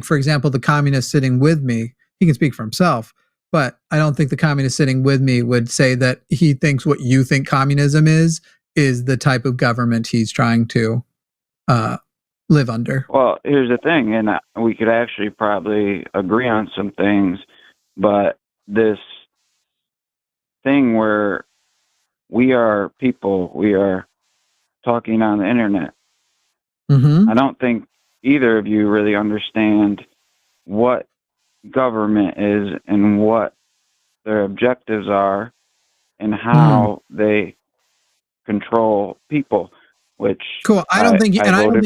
for example, the communist sitting with me, he can speak for himself, but I don't think the communist sitting with me would say that he thinks what you think communism is the type of government he's trying to live under. Well, here's the thing, and we could actually probably agree on some things, but this thing where we are people, we are talking on the internet. Mm-hmm. I don't think either of you really understand what government is and what their objectives are and how they control people. Which cool. I don't think you Trump.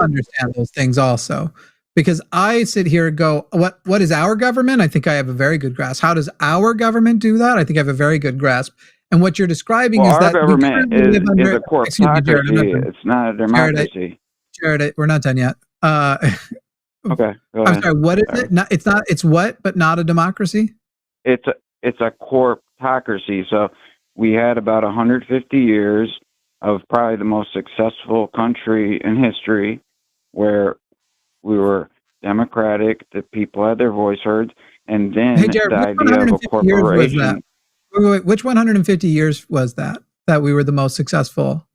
understand those things also, because I sit here and go, what is our government? I think I have a very good grasp. How does our government do that? I think I have a very good grasp. And what you're describing is that our government is a corporatocracy. It's not a democracy. Jared, we're not done yet. Okay. I'm sorry. What is it? It's what, but not a democracy? It's a corporatocracy. So we had about 150 years of probably the most successful country in history, where we were democratic, the people had their voice heard, and then Jared, the idea of a corporation. Wait, which 150 years was that we were the most successful?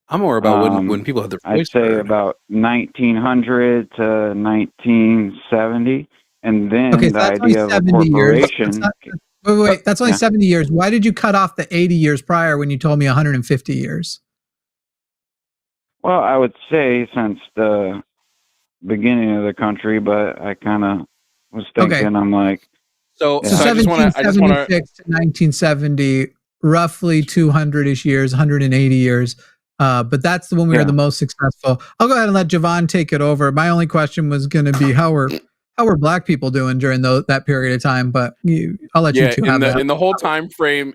I'm more about when people had their voice I'd say heard. about 1900 to 1970, and then the idea of a corporation. Wait, that's only 70 years. Why did you cut off the 80 years prior when you told me 150 years? Well, I would say since the beginning of the country, but I kind of was thinking, I'm like... So 1776 to 1970, roughly 200-ish years, 180 years. But that's the one we were the most successful. I'll go ahead and let Jovan take it over. My only question was going to be how were Black people doing during that period of time? But I'll let you two have that. In the whole time frame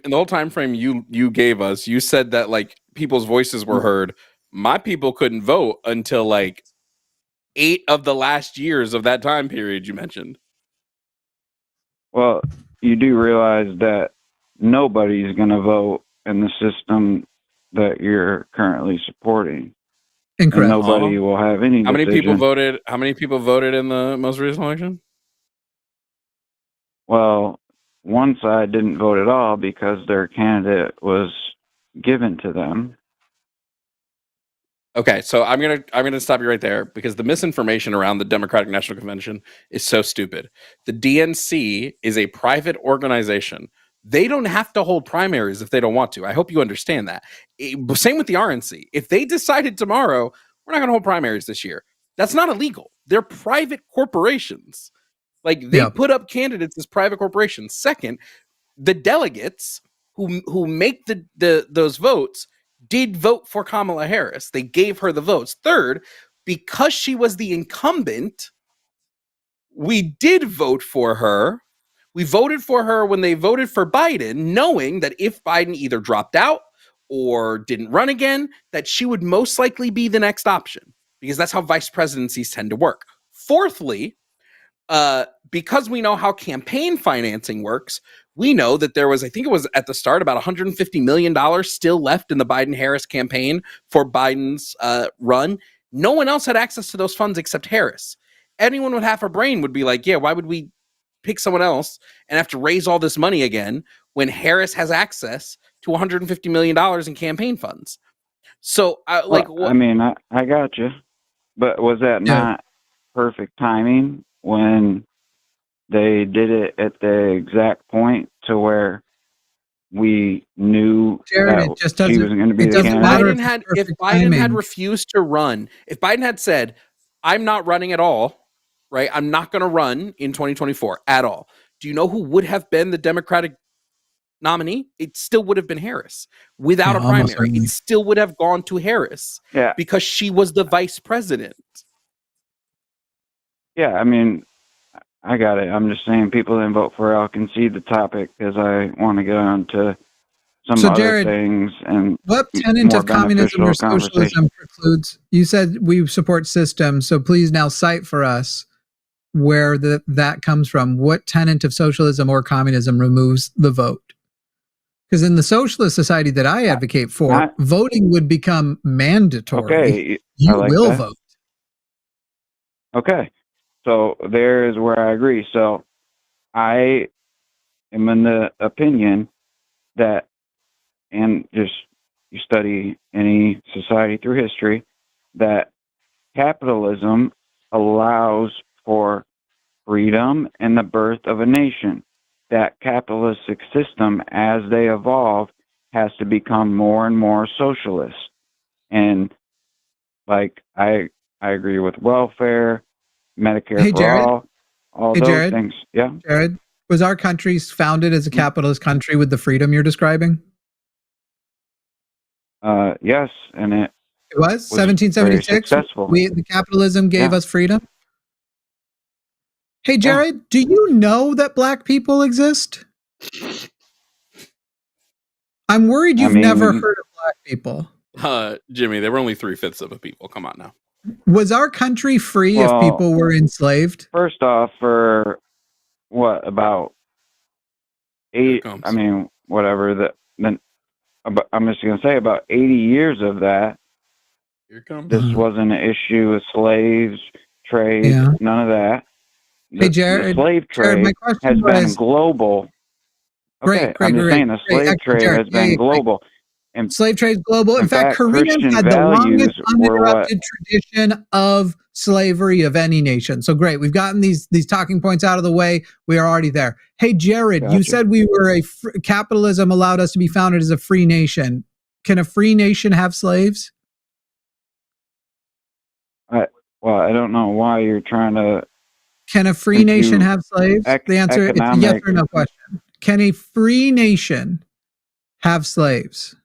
you gave us, you said that like people's voices were heard. My people couldn't vote until like 8 of the last years of that time period you mentioned. Well, you do realize that nobody's going to vote in the system that you're currently supporting. Incorrect. And nobody will have any How many decision. How many people voted in the most recent election? Well, one side didn't vote at all because their candidate was given to them. Okay, so I'm gonna stop you right there because the misinformation around the Democratic National Convention is so stupid. The DNC is a private organization. They don't have to hold primaries if they don't want to. I hope you understand that. Same with the RNC. If they decided tomorrow, we're not going to hold primaries this year, that's not illegal. They're private corporations. Like they put up candidates as private corporations. Second, the delegates who make those votes did vote for Kamala Harris. They gave her the votes. Third, because she was the incumbent, we did vote for her. We voted for her when they voted for Biden, knowing that if Biden either dropped out or didn't run again, that she would most likely be the next option, because that's how vice presidencies tend to work. Fourthly, because we know how campaign financing works, we know that there was, I think it was at the start, about $150 million still left in the Biden-Harris campaign for Biden's run. No one else had access to those funds except Harris. Anyone with half a brain would be like, yeah, why would we pick someone else and have to raise all this money again when Harris has access to $150 million in campaign funds? So, I mean, I got you. But was that not perfect timing when they did it at the exact point to where we knew that she was going to be the candidate? If Biden had refused to run, if Biden had said, I'm not running at all, right? I'm not going to run in 2024 at all. Do you know who would have been the Democratic nominee? It still would have been Harris. Without a primary, it still would have gone to Harris because she was the vice president. Yeah, I mean, I got it. I'm just saying people didn't vote for it. I'll concede the topic because I want to get on to some other things. And what tenet of communism or socialism precludes? You said we support systems, so please now cite for us where that comes from. What tenet of socialism or communism removes the vote? Because in the socialist society that I advocate for, voting would become mandatory. Okay, you will vote. Okay. So there is where I agree. So I am in the opinion that, and just you study any society through history, that capitalism allows for freedom and the birth of a nation. That capitalistic system, as they evolve, has to become more and more socialist. And like I agree with welfare, Medicare for all those things. Yeah. Jared, was our country founded as a capitalist country with the freedom you're describing? Yes, and it was 1776. The capitalism gave us freedom. Hey, Jared, do you know that black people exist? I'm worried you've never heard of black people. Jimmy, there were only 3/5 of the people. Come on now. Was our country free if people were enslaved? First off, for what, about 8? I mean, whatever. I'm just going to say about 80 years of that. Here comes. This wasn't an issue with slaves, trade, none of that. Hey, Jared, the slave trade has been global. Okay, I'm just saying the slave trade has been global. And slave trade is global. In fact, Koreans had the longest uninterrupted tradition of slavery of any nation. So great, we've gotten these talking points out of the way. We are already there. Hey, Jared, you said we were capitalism allowed us to be founded as a free nation. Can a free nation have slaves? Well, I don't know why you're trying to. Can a free nation have slaves? The answer is a yes or no question. Can a free nation have slaves?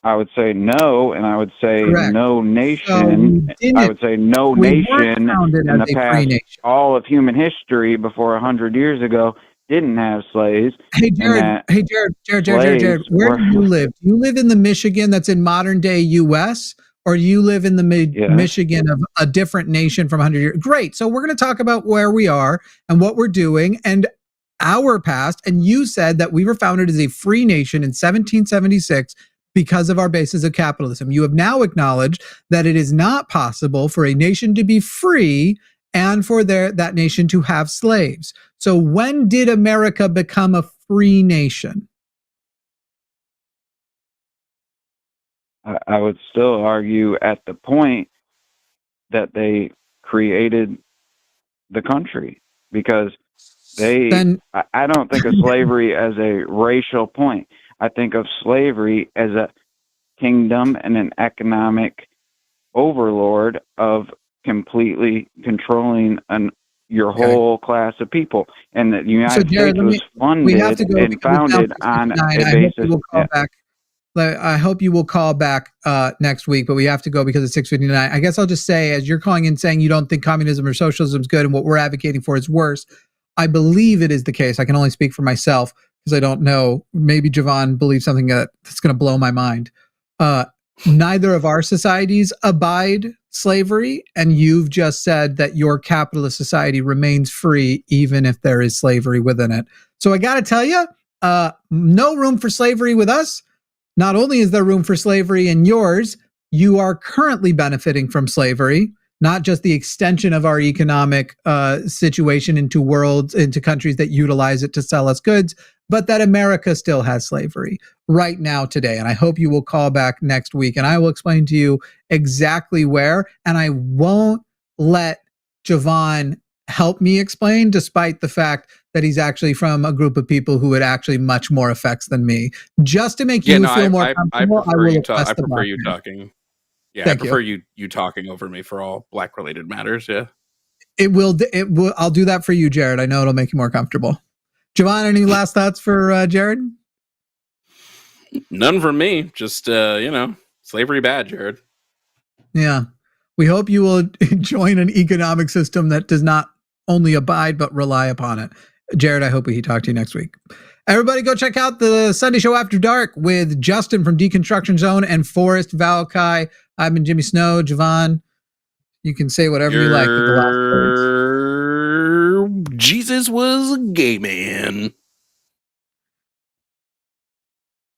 I would say no, and I would say no nation. I would say no nation in the past. All of human history before 100 years ago didn't have slaves. Hey, Jared. Jared. Where do you live? Do you live in the Michigan that's in modern day U.S., or you live in the Yeah. Michigan of a different nation from 100 years. Great. So we're going to talk about where we are and what we're doing and our past. And you said that we were founded as a free nation in 1776 because of our basis of capitalism. You have now acknowledged that it is not possible for a nation to be free and for that nation to have slaves. So when did America become a free nation? I would still argue at the point that they created the country, because I don't think of slavery as a racial point. I think of slavery as a kingdom and an economic overlord of completely controlling your whole class of people. And the United States was funded and founded on a basis. I hope you will call back next week, but we have to go because it's 6:59. I guess I'll just say, as you're calling in saying you don't think communism or socialism is good and what we're advocating for is worse, I believe it is the case. I can only speak for myself because I don't know. Maybe Jovan believes something that's going to blow my mind. Neither of our societies abide slavery, and you've just said that your capitalist society remains free even if there is slavery within it. So I got to tell you, no room for slavery with us. Not only is there room for slavery in yours, you are currently benefiting from slavery, not just the extension of our economic situation into countries that utilize it to sell us goods, but that America still has slavery right now today. And I hope you will call back next week and I will explain to you exactly where, and I won't let Jovan help me explain, despite the fact that he's actually from a group of people who had actually much more effects than me. Just to make you feel more comfortable, I prefer you talking. Yeah, I prefer you talking over me for all black related matters. Yeah, it will. I'll do that for you, Jared. I know it'll make you more comfortable. Jovan, any last thoughts for Jared? None from me. Just slavery bad, Jared. Yeah, we hope you will join an economic system that does not only abide but rely upon it. Jared, I hope we talk to you next week. Everybody go check out the Sunday Show After Dark with Justin from Deconstruction Zone and Forrest Valakai. I've been Jimmy Snow. Jovan, you can say whatever you like with the last words. Jesus was a gay man.